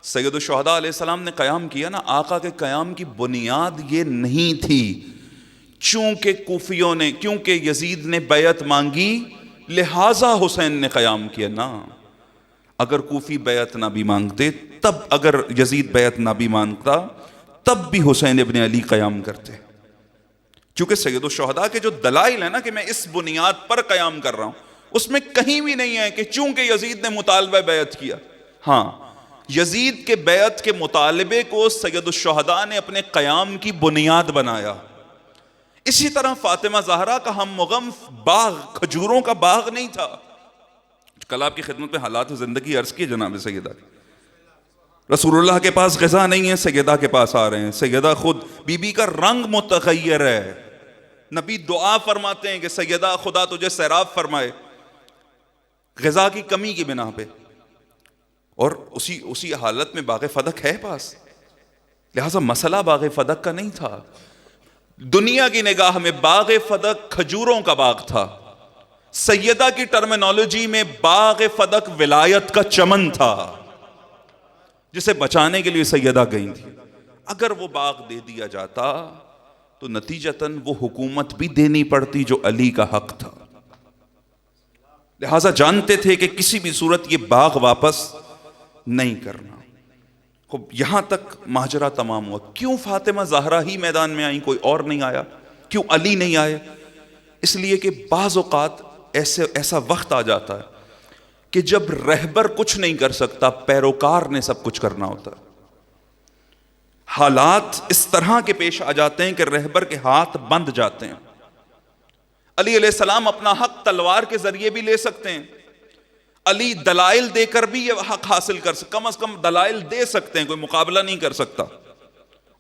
سید الشہداء علیہ السلام نے قیام کیا نا، آقا کے قیام کی بنیاد یہ نہیں تھی چونکہ کوفیوں نے، کیونکہ یزید نے بیعت مانگی لہٰذا حسین نے قیام کیا. نا، اگر کوفی بیعت نہ بھی مانگتے، تب اگر یزید بیعت نہ بھی مانگتا تب بھی حسین ابن علی قیام کرتے. چونکہ سید الشہداء کے جو دلائل ہیں نا کہ میں اس بنیاد پر قیام کر رہا ہوں، اس میں کہیں بھی نہیں ہے کہ چونکہ یزید نے مطالبہ بیعت کیا. ہاں، یزید کے بیعت کے مطالبے کو سید الشہداء نے اپنے قیام کی بنیاد بنایا. اسی طرح فاطمہ زہرا کا ہم مغم باغ کھجوروں کا باغ نہیں تھا. کل آپ کی خدمت میں حالات زندگی عرض کی جناب سیدہ، رسول اللہ کے پاس غذا نہیں ہے، سیدہ کے پاس آ رہے ہیں. سیدہ خود بی بی کا رنگ متغیر ہے، نبی دعا فرماتے ہیں کہ سیدہ خدا تجھے سیراب فرمائے غذا کی کمی کی بنا پہ، اور اسی حالت میں باغ فدق ہے پاس. لہٰذا مسئلہ باغ فدق کا نہیں تھا. دنیا کی نگاہ میں باغ فدق کھجوروں کا باغ تھا. سیدہ کی ٹرمینالوجی میں باغ فدق ولایت کا چمن تھا جسے بچانے کے لیے سیدہ گئی تھی. اگر وہ باغ دے دیا جاتا تو نتیجتاً وہ حکومت بھی دینی پڑتی جو علی کا حق تھا. لہٰذا جانتے تھے کہ کسی بھی صورت یہ باغ واپس نہیں کرنا. خوب یہاں تک ماجرا تمام ہوا. کیوں فاطمہ زہرا ہی میدان میں آئیں، کوئی اور نہیں آیا؟ کیوں علی نہیں آئے؟ اس لیے کہ بعض اوقات ایسا وقت آ جاتا ہے کہ جب رہبر کچھ نہیں کر سکتا، پیروکار نے سب کچھ کرنا ہوتا ہے۔ حالات اس طرح کے پیش آ جاتے ہیں کہ رہبر کے ہاتھ بند جاتے ہیں۔ علی علیہ السلام اپنا حق تلوار کے ذریعے بھی لے سکتے ہیں، علی دلائل دے کر بھی یہ حق حاصل کر سکتے، کم از کم دلائل دے سکتے ہیں، کوئی مقابلہ نہیں کر سکتا۔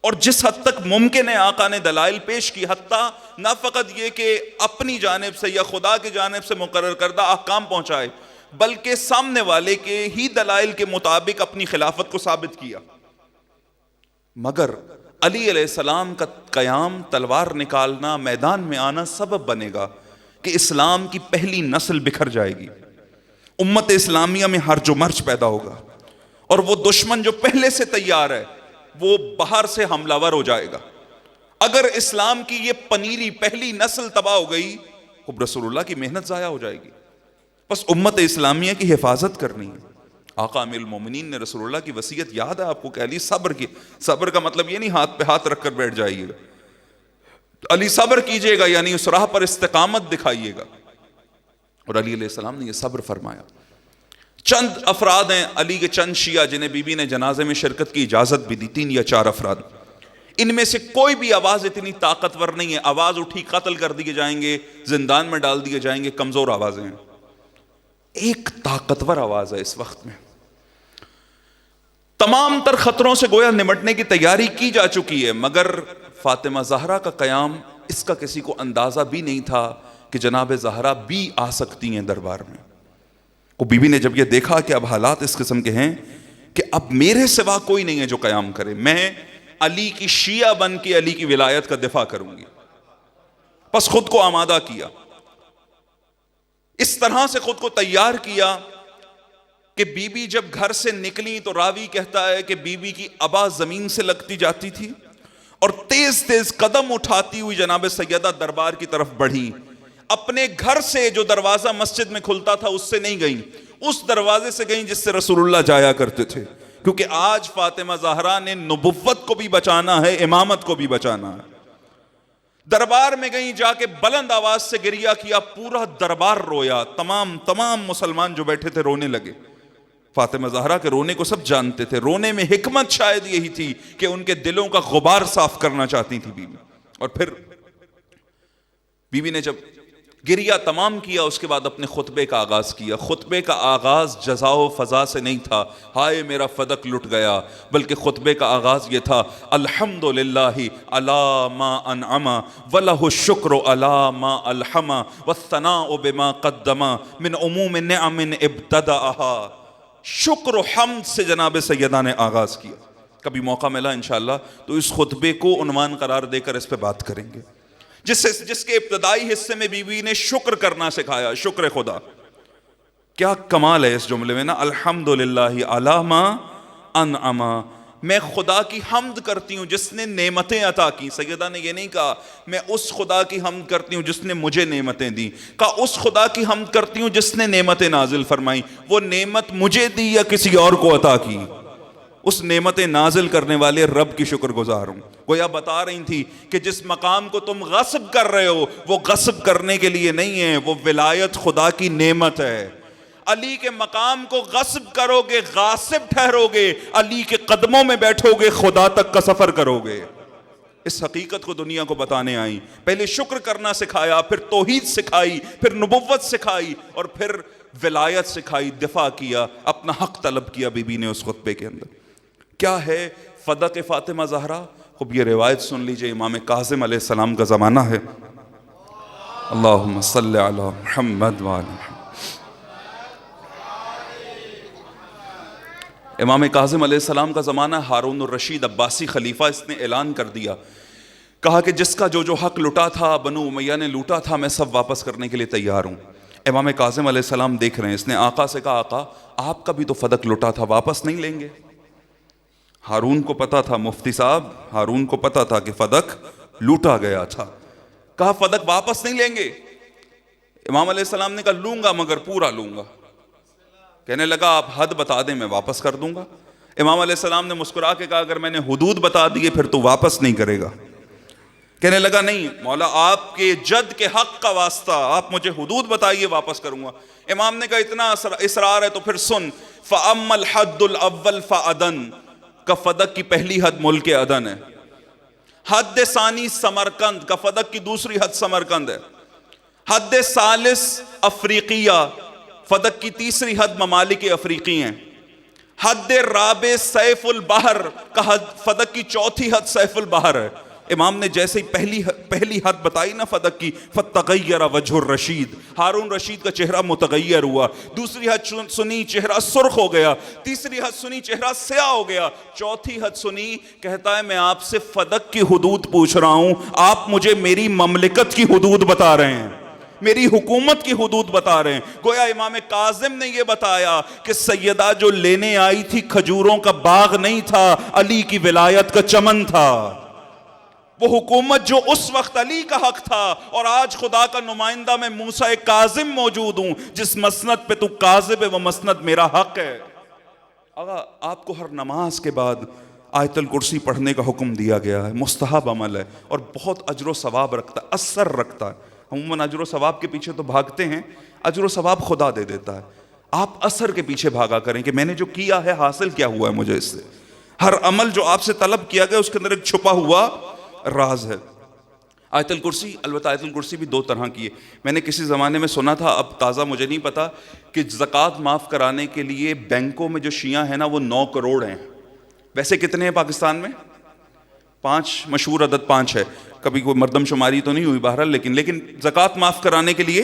اور جس حد تک ممکن ہے آقا نے دلائل پیش کی، حتیٰ نہ فقط یہ کہ اپنی جانب سے یا خدا کی جانب سے مقرر کردہ احکام پہنچائے، بلکہ سامنے والے کے ہی دلائل کے مطابق اپنی خلافت کو ثابت کیا۔ مگر علی علیہ السلام کا قیام، تلوار نکالنا، میدان میں آنا سبب بنے گا کہ اسلام کی پہلی نسل بکھر جائے گی، امت اسلامیہ میں ہرج و مرج پیدا ہوگا، اور وہ دشمن جو پہلے سے تیار ہے وہ باہر سے حملہ ور ہو جائے گا۔ اگر اسلام کی یہ پنیری پہلی نسل تباہ ہو گئی، خب رسول اللہ کی محنت ضائع ہو جائے گی۔ بس امت اسلامیہ کی حفاظت کرنی ہے۔ آقا امیر المومنین نے رسول اللہ کی وصیت یاد ہے آپ کو کہ علی صبر کی، صبر کا مطلب یہ نہیں ہاتھ پہ ہاتھ رکھ کر بیٹھ جائیے گا، علی صبر کیجئے گا یعنی اس راہ پر استقامت دکھائیے گا، اور علی علیہ السلام نے یہ صبر فرمایا۔ چند افراد ہیں علی کے، چند شیعہ جنہیں بی بی نے جنازے میں شرکت کی اجازت بھی دی، 3 یا 4 افراد، ان میں سے کوئی بھی آواز اتنی طاقتور نہیں ہے، آواز اٹھی قتل کر دیے جائیں گے، زندان میں ڈال دیے جائیں گے، کمزور آوازیں ہیں۔ ایک طاقتور آواز ہے اس وقت میں، تمام تر خطروں سے گویا نمٹنے کی تیاری کی جا چکی ہے، مگر فاطمہ زہرا کا قیام، اس کا کسی کو اندازہ بھی نہیں تھا کہ جناب زہرا بھی آ سکتی ہیں دربار میں۔ وہ بی بی نے جب یہ دیکھا کہ اب حالات اس قسم کے ہیں کہ اب میرے سوا کوئی نہیں ہے جو قیام کرے، میں علی کی شیعہ بن کے علی کی ولایت کا دفاع کروں گی، بس خود کو آمادہ کیا، اس طرح سے خود کو تیار کیا کہ بی بی جب گھر سے نکلی تو راوی کہتا ہے کہ بی بی کی ابا زمین سے لگتی جاتی تھی، اور تیز تیز قدم اٹھاتی ہوئی جناب سیدہ دربار کی طرف بڑھی۔ اپنے گھر سے جو دروازہ مسجد میں کھلتا تھا اس سے نہیں گئیں، اس دروازے سے گئیں جس سے رسول اللہ جایا کرتے تھے، کیونکہ آج فاطمہ زہرا نے نبوت کو بھی بچانا ہے، امامت کو بھی بچانا ہے۔ دربار میں گئیں، جا کے بلند آواز سے گریہ کیا، پورا دربار رویا، تمام مسلمان جو بیٹھے تھے رونے لگے۔ فاطمہ زہرا کے رونے کو سب جانتے تھے، رونے میں حکمت شاید یہی تھی کہ ان کے دلوں کا غبار صاف کرنا چاہتی تھی بی بی۔ اور پھر بی بی نے جب گریہ تمام کیا، اس کے بعد اپنے خطبے کا آغاز کیا۔ خطبے کا آغاز جزا و فضا سے نہیں تھا، ہائے میرا فدق لٹ گیا، بلکہ خطبے کا آغاز یہ تھا، الحمدللہ علی ما انعم ولہ الشکر علی ما الحم والثناء بما قدم من عموم نعم ابتدأها۔ شکر و حمد سے جناب سیدہ نے آغاز کیا۔ کبھی موقع ملا انشاءاللہ تو اس خطبے کو عنوان قرار دے کر اس پہ بات کریں گے، جس کے ابتدائی حصے میں بی بی نے شکر کرنا سکھایا، شکر خدا۔ کیا کمال ہے اس جملے میں نا، الحمدللہ علی ما انعم، میں خدا کی حمد کرتی ہوں جس نے نعمتیں عطا کی۔ سیدہ نے یہ نہیں کہا میں اس خدا کی حمد کرتی ہوں جس نے مجھے نعمتیں دی، کہا اس خدا کی حمد کرتی ہوں جس نے نعمتیں نازل فرمائی۔ وہ نعمت مجھے دی یا کسی اور کو عطا کی، اس نعمت نازل کرنے والے رب کی شکر گزار ہوں۔ گویا بتا رہی تھی کہ جس مقام کو تم غصب کر رہے ہو وہ غصب کرنے کے لیے نہیں ہے، وہ ولایت خدا کی نعمت ہے۔ علی کے مقام کو غصب کرو گے غاصب ٹھہرو گے، علی کے قدموں میں بیٹھو گے خدا تک کا سفر کرو گے۔ اس حقیقت کو دنیا کو بتانے آئیں، پہلے شکر کرنا سکھایا، پھر توحید سکھائی، پھر نبوت سکھائی، اور پھر ولایت سکھائی، دفاع کیا، اپنا حق طلب کیا بی بی نے اس خطبے کے اندر۔ کیا ہے فدق فاطمہ زہرا؟ خوب یہ روایت سن لیجئے، امام کاظم علیہ السلام کا زمانہ ہے، اللہم صلی علی محمد وآل محمد۔ امام کاظم علیہ السلام کا زمانہ، ہارون الرشید عباسی خلیفہ، اس نے اعلان کر دیا، کہا کہ جس کا جو حق لٹا تھا، بنو امیہ نے لوٹا تھا، میں سب واپس کرنے کے لیے تیار ہوں۔ امام کاظم علیہ السلام دیکھ رہے ہیں، اس نے آقا سے کہا آقا آپ کا بھی تو فدق لٹا تھا، واپس نہیں لیں گے؟ ہارون کو پتا تھا، مفتی صاحب ہارون کو پتا تھا کہ فدق لوٹا گیا تھا، کہا فدق واپس نہیں لیں گے؟ امام علیہ السلام نے کہا لوں گا مگر پورا لوں گا۔ کہنے لگا آپ حد بتا دیں میں واپس کر دوں گا۔ امام علیہ السلام نے مسکرا کے کہا اگر میں نے حدود بتا دیے پھر تو واپس نہیں کرے گا۔ کہنے لگا نہیں مولا آپ کے جد کے حق کا واسطہ آپ مجھے حدود بتائیے، واپس کروں گا۔ امام نے کہا اتنا اصرار ہے تو پھر سن، فَأَمَّا الْحَدُّ الْأَوَّلُ فَأَدَنْ، کا فدق کی پہلی حد ملک عدن ہے، حد ثانی سمرقند، کا فدق کی دوسری حد سمرقند ہے، حد ثالث افریقیہ، فدق کی تیسری حد ممالک افریقی ہیں، حد رابع سیف البحر، کا فدق کی چوتھی حد سیف البحر ہے۔ امام نے جیسے ہی پہلی حد بتائی نا فدق کی، فَتَغَيَّرَ وَجْهُ الرَّشِيدِ، ہارون رشید کا چہرہ متغیر ہوا، دوسری حد سنی چہرہ سرخ ہو گیا، تیسری حد سنی چہرہ سیاہ ہو گیا، چوتھی حد سنی کہتا ہے میں آپ سے فدق کی حدود پوچھ رہا ہوں، آپ مجھے میری مملکت کی حدود بتا رہے ہیں، میری حکومت کی حدود بتا رہے ہیں۔ گویا امام کاظم نے یہ بتایا کہ سیدہ جو لینے آئی تھی کھجوروں کا باغ نہیں تھا، علی کی ولایت کا چمن تھا، وہ حکومت جو اس وقت علی کا حق تھا، اور آج خدا کا نمائندہ میں موسیٰ کاظم موجود ہوں، جس مسند پہ تو کاذب ہے وہ مسند میرا حق ہے۔ آقا آپ کو ہر نماز کے بعد آیت الکرسی پڑھنے کا حکم دیا گیا ہے، مستحب عمل ہے اور بہت اجر و ثواب رکھتا ہے، اثر رکھتا ہے۔ عموماً اجر و ثواب کے پیچھے تو بھاگتے ہیں، اجر و ثواب خدا دے دیتا ہے، آپ اثر کے پیچھے بھاگا کریں کہ میں نے جو کیا ہے حاصل کیا ہوا ہے مجھے اس سے۔ ہر عمل جو آپ سے طلب کیا گیا اس کے اندر ایک چھپا ہوا راز ہے۔ آیت الکرسی، البتہ آیت الکرسی بھی دو طرح کی ہے، میں نے کسی زمانے میں سنا تھا، اب تازہ مجھے نہیں پتا، کہ زکوٰۃ معاف کرانے کے لیے بینکوں میں جو شیعہ ہیں نا وہ 9 کروڑ ہیں۔ ویسے کتنے ہیں پاکستان میں؟ 5، مشہور عدد 5 ہے، کبھی کوئی مردم شماری تو نہیں ہوئی بہرحال، لیکن زکوٰۃ معاف کرانے کے لیے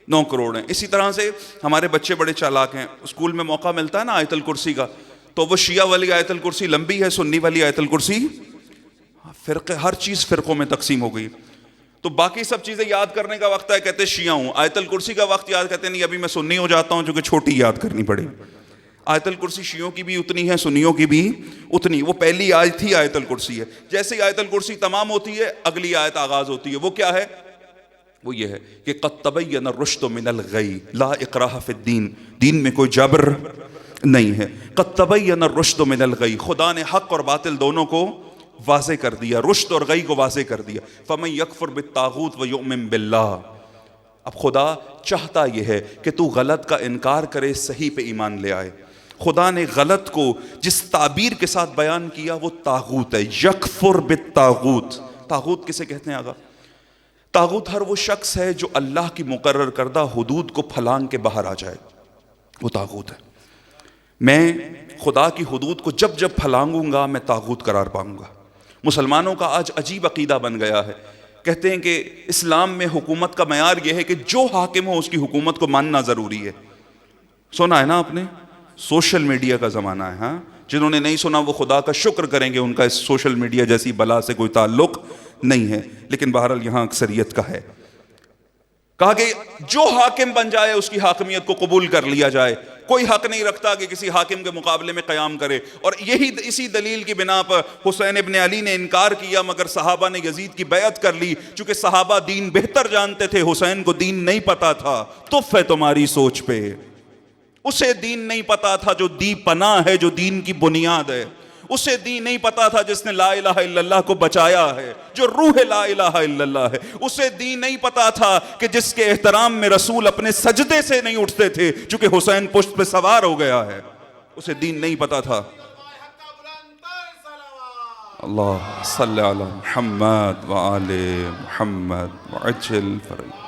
9 کروڑ ہیں۔ اسی طرح سے ہمارے بچے بڑے چالاک ہیں، اسکول میں موقع ملتا ہے نا آیت الکرسی کا، تو وہ شیعہ والی آیت الکرسی لمبی ہے، سنی والی آیت الکرسی فرقے، ہر چیز فرقوں میں تقسیم ہو گئی، تو باقی سب چیزیں یاد کرنے کا وقت ہے کہتے شیعہ ہوں، آیت الکرسی کا وقت یاد کرتے نہیں ابھی میں سنی ہو جاتا ہوں چونکہ چھوٹی یاد کرنی پڑی۔ آیت الکرسی شیعوں کی بھی اتنی ہے، سنیوں کی بھی اتنی، وہ پہلی آیت تھی آیت الکرسی ہے۔ جیسے ہی آیت الکرسی تمام ہوتی ہے اگلی آیت آغاز ہوتی ہے، وہ کیا ہے؟ وہ یہ ہے کہ قد تبین الرشد من الغی لا اکراہ فی الدین، دین میں کوئی جبر نہیں ہے۔ قد تبین الرشد من الغی، خدا نے حق اور باطل دونوں کو واضح کر دیا، رشد اور غی کو واضح کر دیا۔ فمن یکفر بالطاغوت ویؤمن باللہ، اب خدا چاہتا یہ ہے کہ تو غلط کا انکار کرے، صحیح پہ ایمان لے آئے۔ خدا نے غلط کو جس تعبیر کے ساتھ بیان کیا وہ طاغوت ہے، یکفر بالطاغوت۔ طاغوت کسے کہتے ہیں آقا؟ طاغوت ہر وہ شخص ہے جو اللہ کی مقرر کردہ حدود کو پھلانگ کے باہر آ جائے، وہ طاغوت ہے۔ میں خدا کی حدود کو جب جب پھلانگوں گا میں طاغوت قرار پاؤں گا۔ مسلمانوں کا آج عجیب عقیدہ بن گیا ہے، کہتے ہیں کہ اسلام میں حکومت کا معیار یہ ہے کہ جو حاکم ہو اس کی حکومت کو ماننا ضروری ہے۔ سنا ہے نا آپ نے؟ سوشل میڈیا کا زمانہ ہے، ہاں جنہوں نے نہیں سنا وہ خدا کا شکر کریں گے، ان کا اس سوشل میڈیا جیسی بلا سے کوئی تعلق نہیں ہے، لیکن بہرحال یہاں اکثریت کا ہے۔ کہا کہ جو حاکم بن جائے اس کی حاکمیت کو قبول کر لیا جائے، کوئی حق نہیں رکھتا کہ کسی حاکم کے مقابلے میں قیام کرے، اور اسی دلیل کی بنا پر حسین ابن علی نے انکار کیا، مگر صحابہ نے یزید کی بیعت کر لی، چونکہ صحابہ دین بہتر جانتے تھے، حسین کو دین نہیں پتا تھا۔ تف ہے تمہاری سوچ پہ، اسے دین نہیں پتا تھا جو دی پناہ ہے، جو دین کی بنیاد ہے، اسے دین نہیں پتا تھا جس نے لا الہ الا اللہ کو بچایا ہے، جو روح لا الہ الا اللہ ہے، اسے دین نہیں پتا تھا کہ جس کے احترام میں رسول اپنے سجدے سے نہیں اٹھتے تھے چونکہ حسین پشت پہ سوار ہو گیا ہے، اسے دین نہیں پتا تھا۔ اللہ صلی علی محمد وآل محمد وعجل فرج۔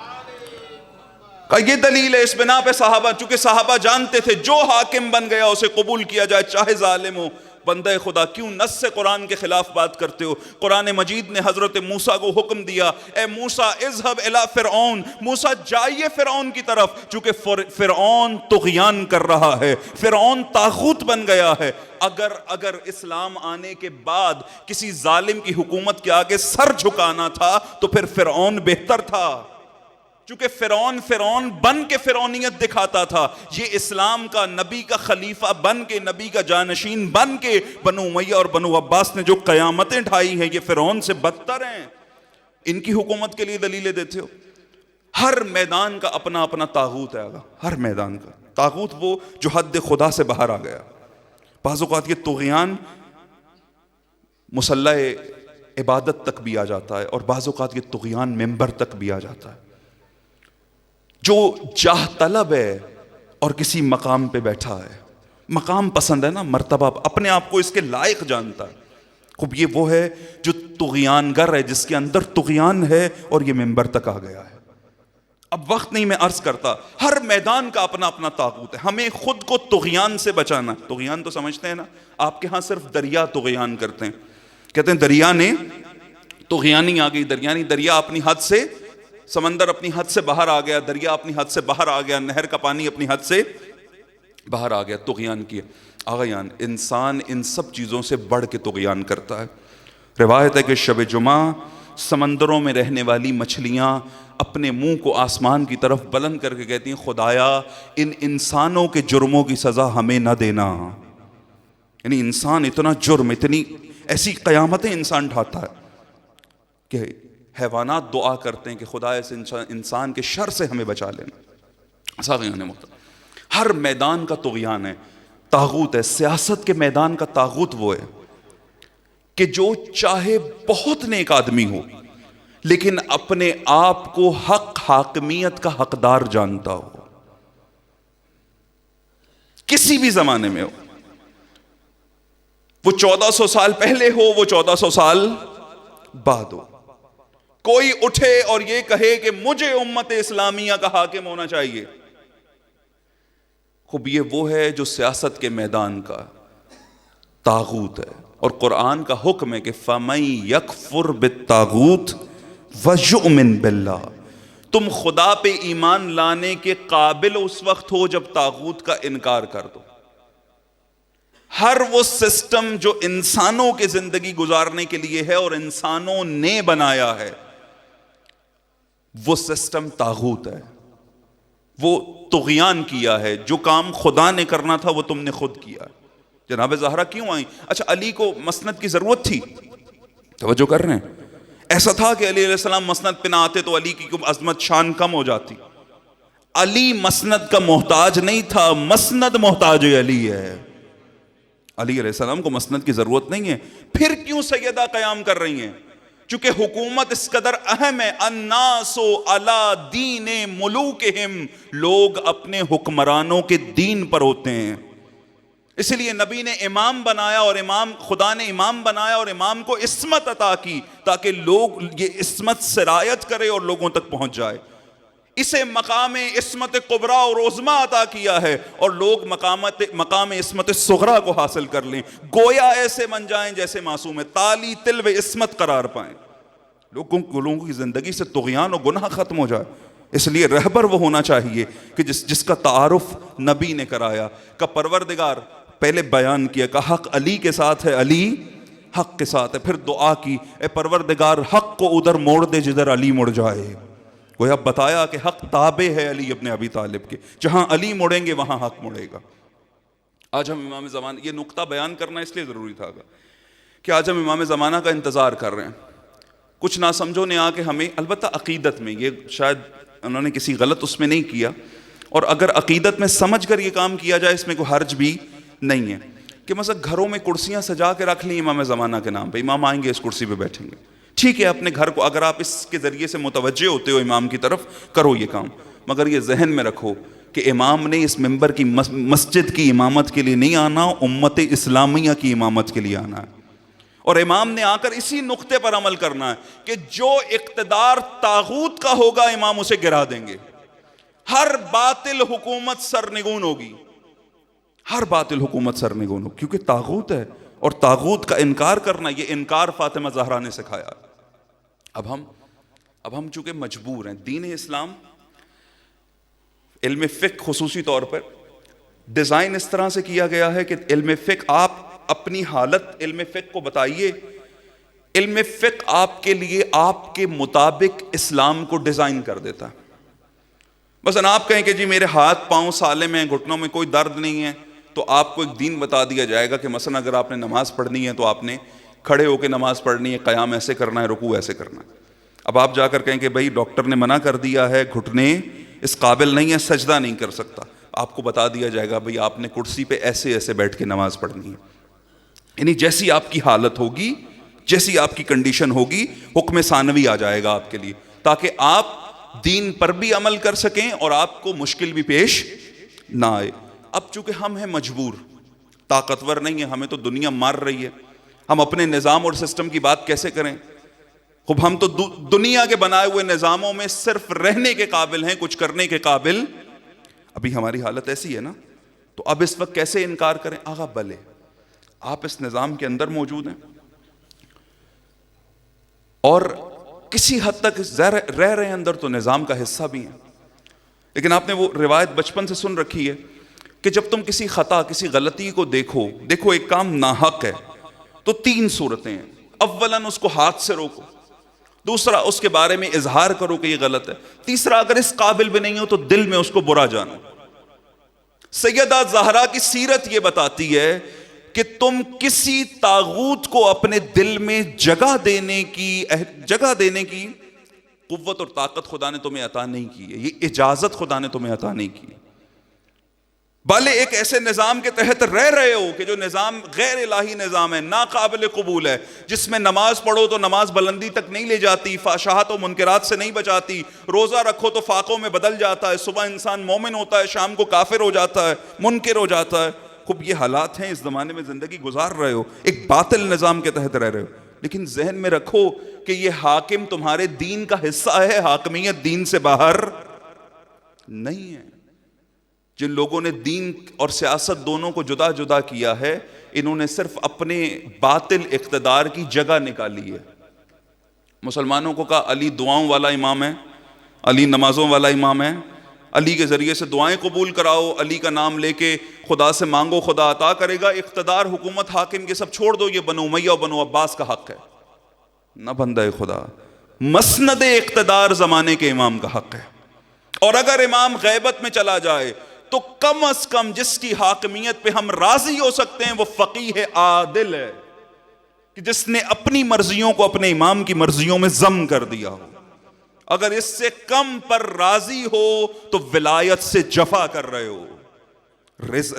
یہ دلیل ہے، اس بنا پہ صحابہ، چونکہ صحابہ جانتے تھے جو حاکم بن گیا اسے قبول کیا جائے چاہے ظالم ہو۔ بندہ خدا کیوں نص سے قرآن کے خلاف بات کرتے ہو؟ قرآن مجید نے حضرت موسیٰ کو حکم دیا، اے موسیٰ اذهب الی فرعون، موسیٰ جائیے فرعون کی طرف، چونکہ فرعون طغیان کر رہا ہے، فرعون طاغوت بن گیا ہے۔ اگر اسلام آنے کے بعد کسی ظالم کی حکومت کے آگے سر جھکانا تھا تو پھر فرعون بہتر تھا، چونکہ فرعون بن کے فرعونیت دکھاتا تھا۔ یہ اسلام کا نبی کا خلیفہ بن کے، نبی کا جانشین بن کے بنو امیہ اور بنو عباس نے جو قیامتیں ڈھائی ہیں یہ فرعون سے بدتر ہیں۔ ان کی حکومت کے لیے دلیلیں دیتے ہو؟ ہر میدان کا اپنا اپنا طاغوت ہے آگا، ہر میدان کا طاغوت وہ جو حد خدا سے باہر آ گیا۔ بعض اوقات یہ طغیان مسلح عبادت تک بھی آ جاتا ہے، اور بعض اوقات یہ طغیان ممبر تک بھی آ جاتا ہے۔ جو جاہ طلب ہے اور کسی مقام پہ بیٹھا ہے، مقام پسند ہے نا، مرتبہ اپنے آپ کو اس کے لائق جانتا ہے، خوب یہ وہ ہے جو طغیان گر ہے، جس کے اندر طغیان ہے اور یہ ممبر تک آ گیا ہے۔ اب وقت نہیں میں عرض کرتا، ہر میدان کا اپنا اپنا طاغوت ہے، ہمیں خود کو طغیان سے بچانا۔ طغیان تو سمجھتے ہیں نا، آپ کے ہاں صرف دریا طغیان کرتے ہیں، کہتے ہیں دریا نے طغیانی آ گئی، دریا اپنی حد سے، سمندر اپنی حد سے باہر آ گیا، دریا اپنی حد سے باہر آ گیا، نہر کا پانی اپنی حد سے باہر آ گیا، طغیان کیا۔ آغایان انسان ان سب چیزوں سے بڑھ کے طغیان کرتا ہے۔ روایت ہے کہ شب جمعہ سمندروں میں رہنے والی مچھلیاں اپنے منہ کو آسمان کی طرف بلند کر کے کہتی ہیں، خدایا ان انسانوں کے جرموں کی سزا ہمیں نہ دینا۔ یعنی انسان اتنا جرم، اتنی ایسی قیامتیں انسان ڈھاتا ہے کہ حیوانات دعا کرتے ہیں کہ خدا اس انسان کے شر سے ہمیں بچا لینا۔ ساغیان محترم، ہر میدان کا طغیان ہے، طاغوت ہے۔ سیاست کے میدان کا طاغوت وہ ہے کہ جو چاہے بہت نیک آدمی ہو لیکن اپنے آپ کو حق حاکمیت کا حقدار جانتا ہو، کسی بھی زمانے میں ہو، وہ 1400 سال پہلے ہو، وہ 1400 سال بعد ہو۔ کوئی اٹھے اور یہ کہے کہ مجھے امت اسلامیہ کا حاکم ہونا چاہیے، خوب یہ وہ ہے جو سیاست کے میدان کا طاغوت ہے۔ اور قرآن کا حکم ہے کہ فَمَن يَكْفُرْ بِالطَّاغُوتِ وَيُؤْمِن بِاللَّهِ، تم خدا پہ ایمان لانے کے قابل اس وقت ہو جب طاغوت کا انکار کر دو۔ ہر وہ سسٹم جو انسانوں کے زندگی گزارنے کے لیے ہے اور انسانوں نے بنایا ہے، وہ سسٹم طاغوت ہے، وہ طغیان کیا ہے۔ جو کام خدا نے کرنا تھا وہ تم نے خود کیا۔ جناب زہرا کیوں آئیں؟ اچھا علی کو مسند کی ضرورت تھی؟ توجہ کر رہے ہیں؟ ایسا تھا کہ علی علیہ السلام مسند پہ نہ آتے تو علی کی عظمت شان کم ہو جاتی؟ علی مسند کا محتاج نہیں تھا، مسند محتاج علی ہے۔ علی علیہ السلام کو مسند کی ضرورت نہیں ہے۔ پھر کیوں سیدہ قیام کر رہی ہیں؟ چونکہ حکومت اس قدر اہم ہے، الناس علی دین ملوکہم، لوگ اپنے حکمرانوں کے دین پر ہوتے ہیں۔ اس لیے نبی نے امام بنایا، اور خدا نے امام بنایا اور امام کو عصمت عطا کی تاکہ لوگ یہ عصمت سرایت کرے اور لوگوں تک پہنچ جائے۔ اسے مقام عصمت کبریٰ اور عظمیٰ عطا کیا ہے، اور لوگ مقام عصمت صغریٰ کو حاصل کر لیں، گویا ایسے بن جائیں جیسے معصوم ہے، تالی تلو عصمت قرار پائیں، لوگوں کی زندگی سے طغیان و گناہ ختم ہو جائے۔ اس لیے رہبر وہ ہونا چاہیے کہ جس کا تعارف نبی نے کرایا، کا پروردگار پہلے بیان کیا، کہ حق علی کے ساتھ ہے، علی حق کے ساتھ ہے، پھر دعا کی، اے پروردگار حق کو ادھر موڑ دے جدھر علی مڑ جائے۔ گویا بتایا کہ حق تابع ہے علی ابن ابی طالب کے، جہاں علی مڑیں گے وہاں حق مڑے گا۔ آج ہم امام زمانہ، یہ نقطہ بیان کرنا اس لیے ضروری تھا کہ آج ہم امام زمانہ کا انتظار کر رہے ہیں۔ کچھ نہ سمجھو نے آ کے ہمیں، البتہ عقیدت میں، یہ شاید انہوں نے کسی غلط اس میں نہیں کیا، اور اگر عقیدت میں سمجھ کر یہ کام کیا جائے اس میں کوئی حرج بھی نہیں ہے، کہ مثلا گھروں میں کرسیاں سجا کے رکھ لیں امام زمانہ کے نام پہ، امام آئیں گے اس کرسی پہ بیٹھیں گے، ٹھیک ہے، اپنے گھر کو اگر آپ اس کے ذریعے سے متوجہ ہوتے ہو امام کی طرف، کرو یہ کام، مگر یہ ذہن میں رکھو کہ امام نے اس ممبر کی مسجد کی امامت کے لیے نہیں آنا، امت اسلامیہ کی امامت کے لیے آنا ہے۔ اور امام نے آ کر اسی نقطے پر عمل کرنا ہے کہ جو اقتدار طاغوت کا ہوگا امام اسے گرا دیں گے، ہر باطل حکومت سرنگون ہوگی، ہر باطل حکومت سرنگون ہوگی، کیونکہ طاغوت ہے، اور طاغوت کا انکار کرنا، یہ انکار فاطمہ زہرا نے سکھایا۔ اب ہم چونکہ مجبور ہیں، دین اسلام علم فقہ خصوصی طور پر ڈیزائن اس طرح سے کیا گیا ہے کہ علم فقہ، آپ اپنی حالت علم فقہ کو بتائیے، علم فقہ آپ کے لیے آپ کے مطابق اسلام کو ڈیزائن کر دیتا ہے۔ مثلا آپ کہیں کہ جی میرے ہاتھ پاؤں سالم ہیں، گھٹنوں میں کوئی درد نہیں ہے، تو آپ کو ایک دین بتا دیا جائے گا کہ مثلا اگر آپ نے نماز پڑھنی ہے تو آپ نے کھڑے ہو کے نماز پڑھنی ہے، قیام ایسے کرنا ہے، رکوع ایسے کرنا ہے۔ اب آپ جا کر کہیں کہ بھائی ڈاکٹر نے منع کر دیا ہے، گھٹنے اس قابل نہیں ہے، سجدہ نہیں کر سکتا، آپ کو بتا دیا جائے گا بھائی آپ نے کرسی پہ ایسے ایسے بیٹھ کے نماز پڑھنی ہے۔ یعنی جیسی آپ کی حالت ہوگی جیسی آپ کی کنڈیشن ہوگی حکم ثانوی آ جائے گا آپ کے لیے، تاکہ آپ دین پر بھی عمل کر سکیں اور آپ کو مشکل بھی پیش نہ آئے۔ اب چونکہ ہم ہیں مجبور، طاقتور نہیں ہیں، ہمیں تو دنیا مار رہی ہے، ہم اپنے نظام اور سسٹم کی بات کیسے کریں؟ خوب ہم تو دنیا کے بنائے ہوئے نظاموں میں صرف رہنے کے قابل ہیں، کچھ کرنے کے قابل ابھی ہماری حالت ایسی ہے نا، تو اب اس وقت کیسے انکار کریں؟ آغا بلے آپ اس نظام کے اندر موجود ہیں اور کسی حد تک رہ رہے ہیں اندر، تو نظام کا حصہ بھی ہیں، لیکن آپ نے وہ روایت بچپن سے سن رکھی ہے کہ جب تم کسی خطا، کسی غلطی کو دیکھو ایک کام ناحق ہے، تو 3 صورتیں ہیں۔ اولاً اس کو ہاتھ سے روکو، دوسرا اس کے بارے میں اظہار کرو کہ یہ غلط ہے، تیسرا اگر اس قابل بھی نہیں ہو تو دل میں اس کو برا جانو۔ سیدہ زہرا کی سیرت یہ بتاتی ہے کہ تم کسی طاغوت کو اپنے دل میں جگہ دینے کی قوت اور طاقت خدا نے تمہیں عطا نہیں کی ہے، یہ اجازت خدا نے تمہیں عطا نہیں کی ہے۔ بھلے ایک ایسے نظام کے تحت رہ رہے ہو کہ جو نظام غیر الہی نظام ہے، ناقابل قبول ہے، جس میں نماز پڑھو تو نماز بلندی تک نہیں لے جاتی، فحشاہت و منکرات سے نہیں بچاتی، روزہ رکھو تو فاقوں میں بدل جاتا ہے، صبح انسان مومن ہوتا ہے، شام کو کافر ہو جاتا ہے، منکر ہو جاتا ہے۔ خوب یہ حالات ہیں، اس زمانے میں زندگی گزار رہے ہو، ایک باطل نظام کے تحت رہ رہے ہو، لیکن ذہن میں رکھو کہ یہ حاکم تمہارے دین کا حصہ ہے، حاکمیت دین سے باہر نہیں ہے۔ جن لوگوں نے دین اور سیاست دونوں کو جدا جدا کیا ہے، انہوں نے صرف اپنے باطل اقتدار کی جگہ نکالی ہے۔ مسلمانوں کو کہا علی دعاؤں والا امام ہے، علی نمازوں والا امام ہے، علی کے ذریعے سے دعائیں قبول کراؤ، علی کا نام لے کے خدا سے مانگو، خدا عطا کرے گا۔ اقتدار، حکومت، حاکم کے سب چھوڑ دو، یہ بنو امیہ اور بنو عباس کا حق ہے، نہ بندہ خدا۔ مسند اقتدار زمانے کے امام کا حق ہے، اور اگر امام غیبت میں چلا جائے تو کم از کم جس کی حاکمیت پہ ہم راضی ہو سکتے ہیں وہ فقیہ عادل ہے، کہ جس نے اپنی مرضیوں کو اپنے امام کی مرضیوں میں ضم کر دیا ہو۔ اگر اس سے کم پر راضی ہو تو ولایت سے جفا کر رہے ہو،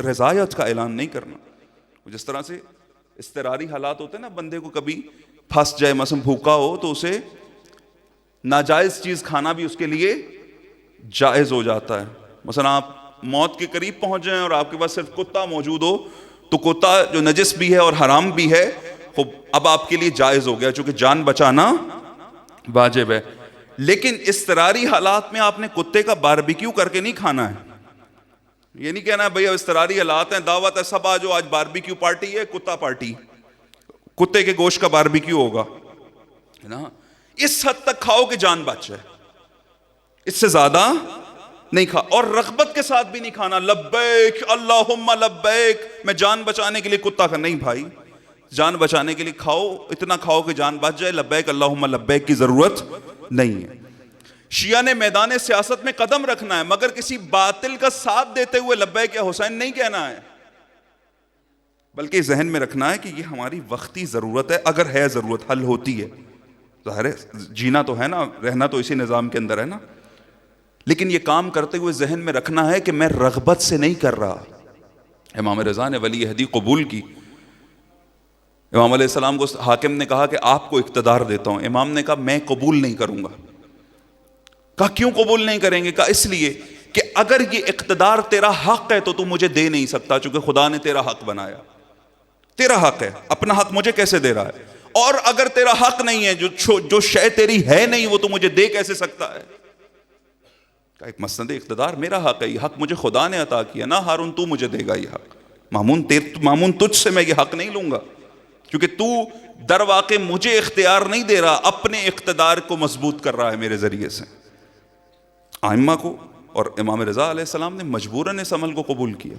رضایت کا اعلان نہیں کرنا۔ جس طرح سے اضطراری حالات ہوتے ہیں نا، بندے کو کبھی پھنس جائے، مثلا بھوکا ہو تو اسے ناجائز چیز کھانا بھی اس کے لیے جائز ہو جاتا ہے۔ مثلا آپ موت کے قریب پہنچ جائیں اور آپ کے پاس صرف کتا موجود ہو، تو کتا جو نجس بھی ہے اور حرام بھی ہے، اب آپ کے لیے جائز ہو گیا، چونکہ جان بچانا واجب ہے۔ لیکن اضطراری حالات میں آپ نے کتے کا باربیکیو کر کے نہیں کھانا ہے۔ یہ نہیں کہنا ہے بھئی اب اضطراری حالات ہیں، دعوت ہے، سب آجو، آج باربیکیو پارٹی ہے، کتا پارٹی، کتے کے گوشت کا باربیکیو ہوگا، ہے نا۔ اس حد تک کھاؤ کہ جان بچ جائے، اس سے زیادہ نہیں کھا، اور رغبت کے ساتھ بھی نہیں کھانا، لبیک اللہم لبیک، میں جان بچانے کے لیے کتا کا نہیں بھائی، جان بچانے کے لیے کھاؤ، اتنا کھاؤ کہ جان بچ جائے، لبیک اللہم لبیک کی ضرورت نہیں ہے۔ شیعہ نے میدان سیاست میں قدم رکھنا ہے، مگر کسی باطل کا ساتھ دیتے ہوئے لبیک یا حسین نہیں کہنا ہے، بلکہ ذہن میں رکھنا ہے کہ یہ ہماری وقتی ضرورت ہے، اگر ہے ضرورت، حل ہوتی ہے، ظاہر ہے جینا تو ہے نا، رہنا تو اسی نظام کے اندر ہے نا، لیکن یہ کام کرتے ہوئے ذہن میں رکھنا ہے کہ میں رغبت سے نہیں کر رہا۔ امام رضا نے ولی عہدی قبول کی، امام علیہ السلام کو حاکم نے کہا کہ آپ کو اقتدار دیتا ہوں، امام نے کہا میں قبول نہیں کروں گا۔ کہا کیوں قبول نہیں کریں گے؟ کہا اس لیے کہ اگر یہ اقتدار تیرا حق ہے تو تو مجھے دے نہیں سکتا، چونکہ خدا نے تیرا حق بنایا، تیرا حق ہے، اپنا حق مجھے کیسے دے رہا ہے؟ اور اگر تیرا حق نہیں ہے، جو شے تیری ہے نہیں، وہ تو مجھے دے کیسے سکتا ہے؟ ایک مسند اقتدار میرا حق ہے، یہ حق مجھے خدا نے عطا کیا، نہ ہارون تو مجھے دے گا یہ حق، مامون تجھ سے میں یہ حق نہیں لوں گا، کیونکہ تو در واقع مجھے اختیار نہیں دے رہا، اپنے اقتدار کو مضبوط کر رہا ہے میرے ذریعے سے۔ ائمہ کو اور امام رضا علیہ السلام نے مجبوراً اس عمل کو قبول کیا،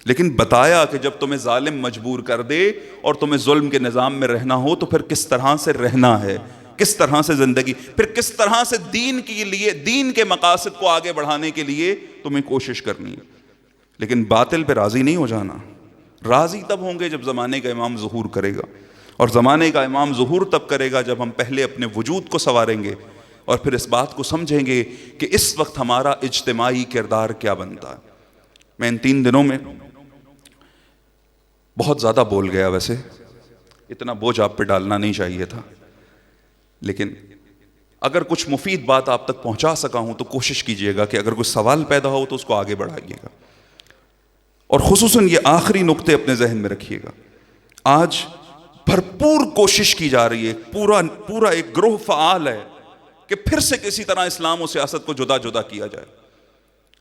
لیکن بتایا کہ جب تمہیں ظالم مجبور کر دے اور تمہیں ظلم کے نظام میں رہنا ہو تو پھر کس طرح سے رہنا ہے، کس طرح سے زندگی، پھر کس طرح سے دین کے لیے، دین کے مقاصد کو آگے بڑھانے کے لیے تمہیں کوشش کرنی ہے۔ لیکن باطل پہ راضی نہیں ہو جانا، راضی تب ہوں گے جب زمانے کا امام ظہور کرے گا، اور زمانے کا امام ظہور تب کرے گا جب ہم پہلے اپنے وجود کو سنواریں گے اور پھر اس بات کو سمجھیں گے کہ اس وقت ہمارا اجتماعی کردار کیا بنتا ہے۔ میں ان 3 دنوں میں بہت زیادہ بول گیا، ویسے اتنا بوجھ آپ پہ ڈالنا نہیں چاہیے تھا، لیکن اگر کچھ مفید بات آپ تک پہنچا سکا ہوں تو کوشش کیجئے گا کہ اگر کوئی سوال پیدا ہو تو اس کو آگے بڑھائیے گا، اور خصوصاً یہ آخری نقطے اپنے ذہن میں رکھیے گا۔ آج بھرپور کوشش کی جا رہی ہے، پورا ایک گروہ فعال ہے کہ پھر سے کسی طرح اسلام و سیاست کو جدا جدا کیا جائے،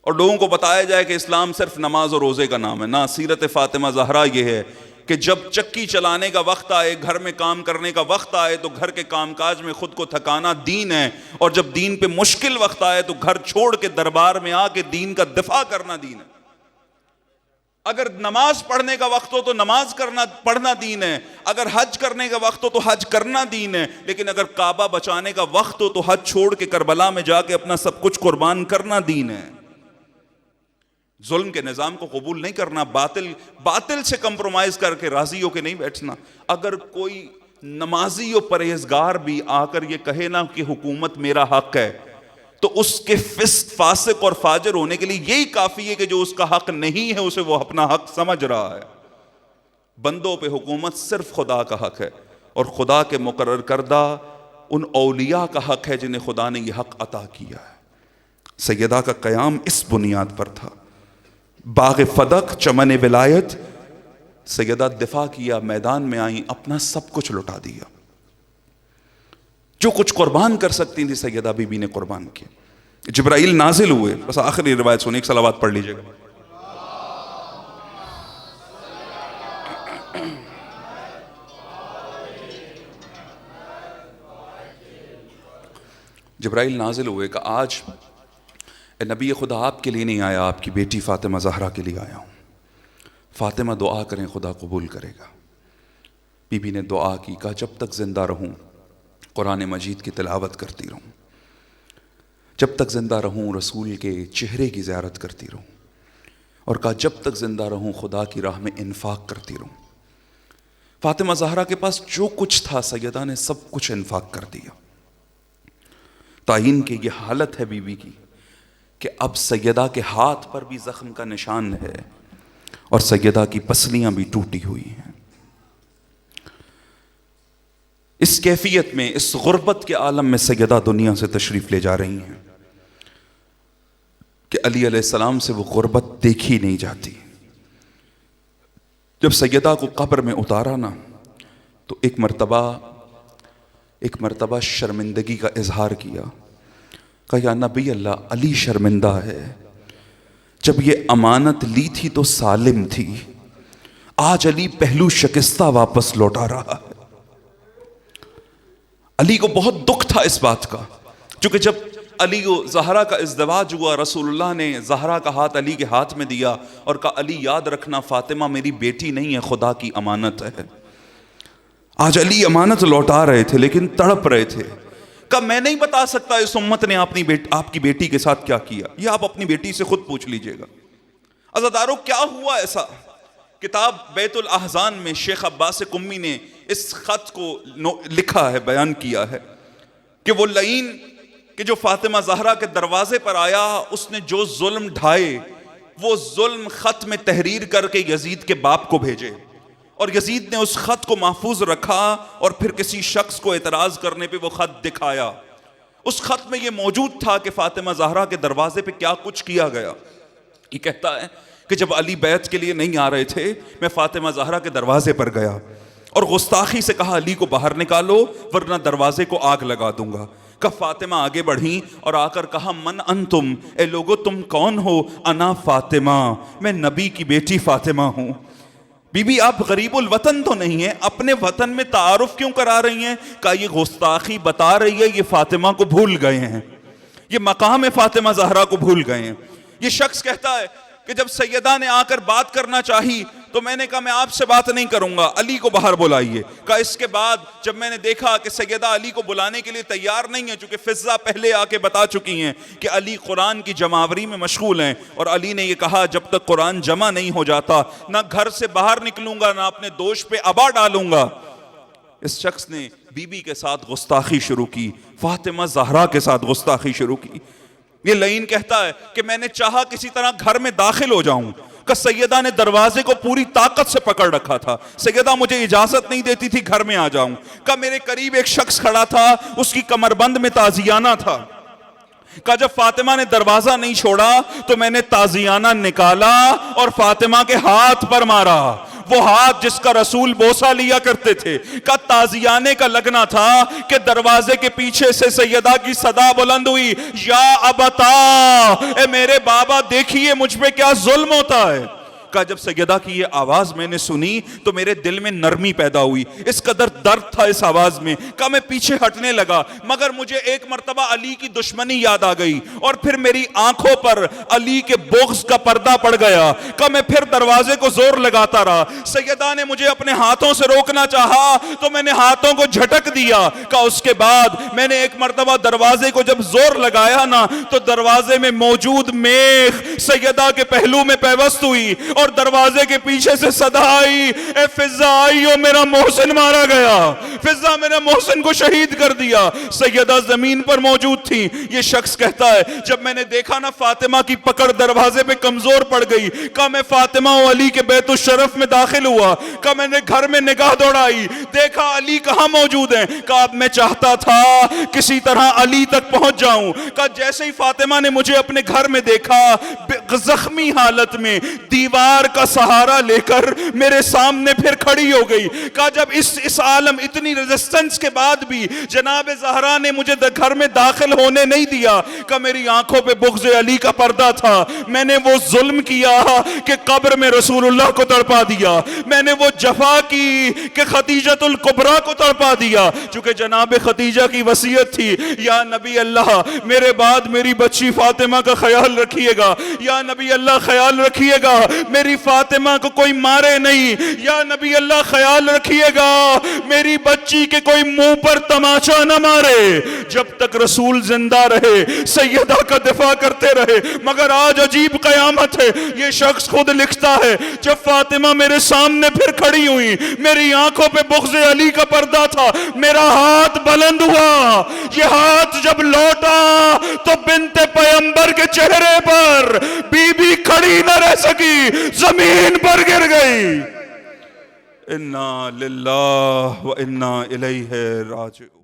اور لوگوں کو بتایا جائے کہ اسلام صرف نماز اور روزے کا نام ہے۔ نہ، سیرت فاطمہ زہرا یہ ہے کہ جب چکی چلانے کا وقت آئے، گھر میں کام کرنے کا وقت آئے تو گھر کے کام کاج میں خود کو تھکانا دین ہے، اور جب دین پہ مشکل وقت آئے تو گھر چھوڑ کے دربار میں آ کے دین کا دفاع کرنا دین ہے۔ اگر نماز پڑھنے کا وقت ہو تو نماز پڑھنا دین ہے، اگر حج کرنے کا وقت ہو تو حج کرنا دین ہے، لیکن اگر کعبہ بچانے کا وقت ہو تو حج چھوڑ کے کربلا میں جا کے اپنا سب کچھ قربان کرنا دین ہے۔ ظلم کے نظام کو قبول نہیں کرنا، باطل سے کمپرومائز کر کے راضی ہو کے نہیں بیٹھنا۔ اگر کوئی نمازی و پرہیزگار بھی آ کر یہ کہے نا کہ حکومت میرا حق ہے، تو اس کے فاسق اور فاجر ہونے کے لیے یہی کافی ہے کہ جو اس کا حق نہیں ہے اسے وہ اپنا حق سمجھ رہا ہے۔ بندوں پہ حکومت صرف خدا کا حق ہے، اور خدا کے مقرر کردہ ان اولیاء کا حق ہے جنہیں خدا نے یہ حق عطا کیا ہے۔ سیدہ کا قیام اس بنیاد پر تھا۔ باغ فدق، چمن ولایت، سیدہ دفاع کیا، میدان میں آئیں، اپنا سب کچھ لٹا دیا، جو کچھ قربان کر سکتی تھی سیدہ بی بی نے قربان کیا۔ جبرائیل نازل ہوئے، بس آخری روایت سنیں، ایک صلوات پڑھ لیجئے گا۔ جبرائیل نازل ہوئے کہ آج اے نبی خدا آپ کے لیے نہیں آیا، آپ کی بیٹی فاطمہ زہرا کے لیے آیا ہوں۔ فاطمہ دعا کریں، خدا قبول کرے گا۔ بی بی نے دعا کی، کہا جب تک زندہ رہوں قرآن مجید کی تلاوت کرتی رہوں، جب تک زندہ رہوں رسول کے چہرے کی زیارت کرتی رہوں، اور کہا جب تک زندہ رہوں خدا کی راہ میں انفاق کرتی رہوں۔ فاطمہ زہرا کے پاس جو کچھ تھا سیدہ نے سب کچھ انفاق کر دیا۔ تعین کی یہ حالت ہے بی بی کی کہ اب سیدہ کے ہاتھ پر بھی زخم کا نشان ہے، اور سیدہ کی پسلیاں بھی ٹوٹی ہوئی ہیں۔ اس کیفیت میں، اس غربت کے عالم میں سیدہ دنیا سے تشریف لے جا رہی ہیں کہ علی علیہ السلام سے وہ غربت دیکھی نہیں جاتی۔ جب سیدہ کو قبر میں اتارا نا تو ایک مرتبہ شرمندگی کا اظہار کیا، کہا یا نبی اللہ، علی شرمندہ ہے، جب یہ امانت لی تھی تو سالم تھی، آج علی پہلو شکستہ واپس لوٹا رہا ہے۔ علی کو بہت دکھ تھا اس بات کا، چونکہ جب علی و زہرا کا ازدواج ہوا، رسول اللہ نے زہرا کا ہاتھ علی کے ہاتھ میں دیا اور کہا علی یاد رکھنا فاطمہ میری بیٹی نہیں ہے، خدا کی امانت ہے۔ آج علی امانت لوٹا رہے تھے لیکن تڑپ رہے تھے۔ کہا میں نہیں بتا سکتا اس امت نے آپ کی بیٹی کے ساتھ کیا کیا، یہ آپ اپنی بیٹی سے خود پوچھ لیجئے گا۔ عزادارو کیا ہوا ایسا؟ کتاب بیت الاحزان میں شیخ عباس قمی نے اس خط کو لکھا ہے، بیان کیا ہے کہ وہ لعین کہ جو فاطمہ زہرا کے دروازے پر آیا، اس نے جو ظلم ڈھائے وہ ظلم خط میں تحریر کر کے یزید کے باپ کو بھیجے، اور یزید نے اس خط کو محفوظ رکھا اور پھر کسی شخص کو اعتراض کرنے پہ وہ خط دکھایا۔ اس خط میں یہ موجود تھا کہ فاطمہ زہرا کے دروازے پہ کیا کچھ کیا گیا۔ یہ کہتا ہے کہ جب علی بیعت کے لیے نہیں آ رہے تھے، میں فاطمہ زہرا کے دروازے پر گیا اور گستاخی سے کہا علی کو باہر نکالو ورنہ دروازے کو آگ لگا دوں گا۔ کہ فاطمہ آگے بڑھیں اور آ کر کہا من انتم، اے لوگو تم کون ہو؟ انا فاطمہ، میں نبی کی بیٹی فاطمہ ہوں۔ بی بی آپ غریب الوطن تو نہیں ہیں، اپنے وطن میں تعارف کیوں کرا رہی ہیں؟ کہا یہ گستاخی بتا رہی ہے یہ فاطمہ کو بھول گئے ہیں، یہ مقام فاطمہ زہرا کو بھول گئے ہیں۔ یہ شخص کہتا ہے کہ جب سیدہ نے آ کر بات کرنا چاہی تو میں نے کہا میں آپ سے بات نہیں کروں گا، علی کو باہر بلائیے۔ کہا اس کے بعد جب میں نے دیکھا کہ سیدہ علی کو بلانے کے لیے تیار نہیں ہے، چونکہ فضہ پہلے آ کے بتا چکی ہیں کہ علی قرآن کی جمعاوری میں مشغول ہیں، اور علی نے یہ کہا جب تک قرآن جمع نہیں ہو جاتا نہ گھر سے باہر نکلوں گا نہ اپنے دوش پہ ابا ڈالوں گا۔ اس شخص نے بی بی کے ساتھ گستاخی شروع کی، فاطمہ زہرا کے ساتھ گستاخی شروع کی۔ یہ لعین کہتا ہے کہ میں نے چاہا کسی طرح گھر میں داخل ہو جاؤں، کہ سیدہ نے دروازے کو پوری طاقت سے پکڑ رکھا تھا. سیدہ مجھے اجازت نہیں دیتی تھی گھر میں آ جاؤں. کہ میرے قریب ایک شخص کھڑا تھا, اس کی کمر بند میں تازیانہ تھا. کہ جب فاطمہ نے دروازہ نہیں چھوڑا تو میں نے تازیانہ نکالا اور فاطمہ کے ہاتھ پر مارا, وہ ہاتھ جس کا رسول بوسہ لیا کرتے تھے. کا تازیانے کا لگنا تھا کہ دروازے کے پیچھے سے سیدہ کی صدا بلند ہوئی, یا ابتا, اے میرے بابا دیکھیے مجھ پہ کیا ظلم ہوتا ہے. کا جب سیدہ کی یہ آواز میں نے سنی تو میرے دل میں نرمی پیدا ہوئی, اس قدر درد تھا اس آواز میں. کا میں پیچھے ہٹنے لگا, مگر مجھے ایک مرتبہ علی کی دشمنی یاد آ گئی اور پھر میری آنکھوں پر علی کے بغض کا پردہ پڑ گیا. کا میں پھر دروازے کو زور لگاتا رہا. سیدہ نے مجھے اپنے ہاتھوں سے روکنا چاہا تو میں نے ہاتھوں کو جھٹک دیا. کا اس کے بعد میں نے ایک مرتبہ دروازے کو جب زور لگایا نا تو دروازے میں موجود میخ سیدہ کے پہلو میں پیوست ہوئی اور دروازے کے پیچھے سے صدا آئی, اے فضہ آئیو میرا محسن مارا گیا, فضہ میرے محسن کو شہید کر دیا. سیدہ زمین پر موجود تھی. یہ شخص کہتا ہے جب میں نے دیکھا نا فاطمہ کی پکڑ دروازے پہ کمزور پڑ گئی, کہ میں فاطمہ و علی کے بیت الشرف میں داخل ہوا. کہ میں نے گھر میں نگاہ دوڑائی, دیکھا علی کہاں موجود ہیں. کہ اب میں چاہتا تھا کسی طرح علی تک پہنچ جاؤں. کہ جیسے ہی فاطمہ نے مجھے اپنے گھر میں دیکھا زخمی حالت میں دیوار کا سہارا لے کر میرے سامنے پھر کھڑی ہو گئی. کہا جب اس عالم اتنی ریزسٹنس کے بعد بھی جناب زہرا نے مجھے گھر میں داخل ہونے نہیں دیا. کہ میری آنکھوں پہ بغض علی کا پردہ تھا. میں نے وہ ظلم کیا کہ قبر میں رسول اللہ کو تڑپا دیا. میں نے وہ جفا کی کہ خدیجۃ الکبریٰ کو تڑپا دیا. چونکہ جناب خدیجہ کی وصیت تھی, یا نبی اللہ میرے بعد میری بچی فاطمہ کا خیال رکھیے گا, یا نبی اللہ خیال رکھیے گا میری فاطمہ کو کوئی مارے نہیں, یا نبی اللہ خیال رکھیے گا میری بچی کے کوئی منہ پر تماچا نہ مارے. جب تک رسول زندہ رہے سیدہ کا دفاع کرتے رہے. مگر آج عجیب قیامت ہے, یہ شخص خود لکھتا ہے جب فاطمہ میرے سامنے پھر کھڑی ہوئی, میری آنکھوں پہ بغض علی کا پردہ تھا, میرا ہاتھ بلند ہوا. یہ ہاتھ جب لوٹا تو بنت پیغمبر کے چہرے پر بی بی کھڑی نہ رہ سکی, زمین پر گر گئی. انا للہ و انا الیہ راجعون.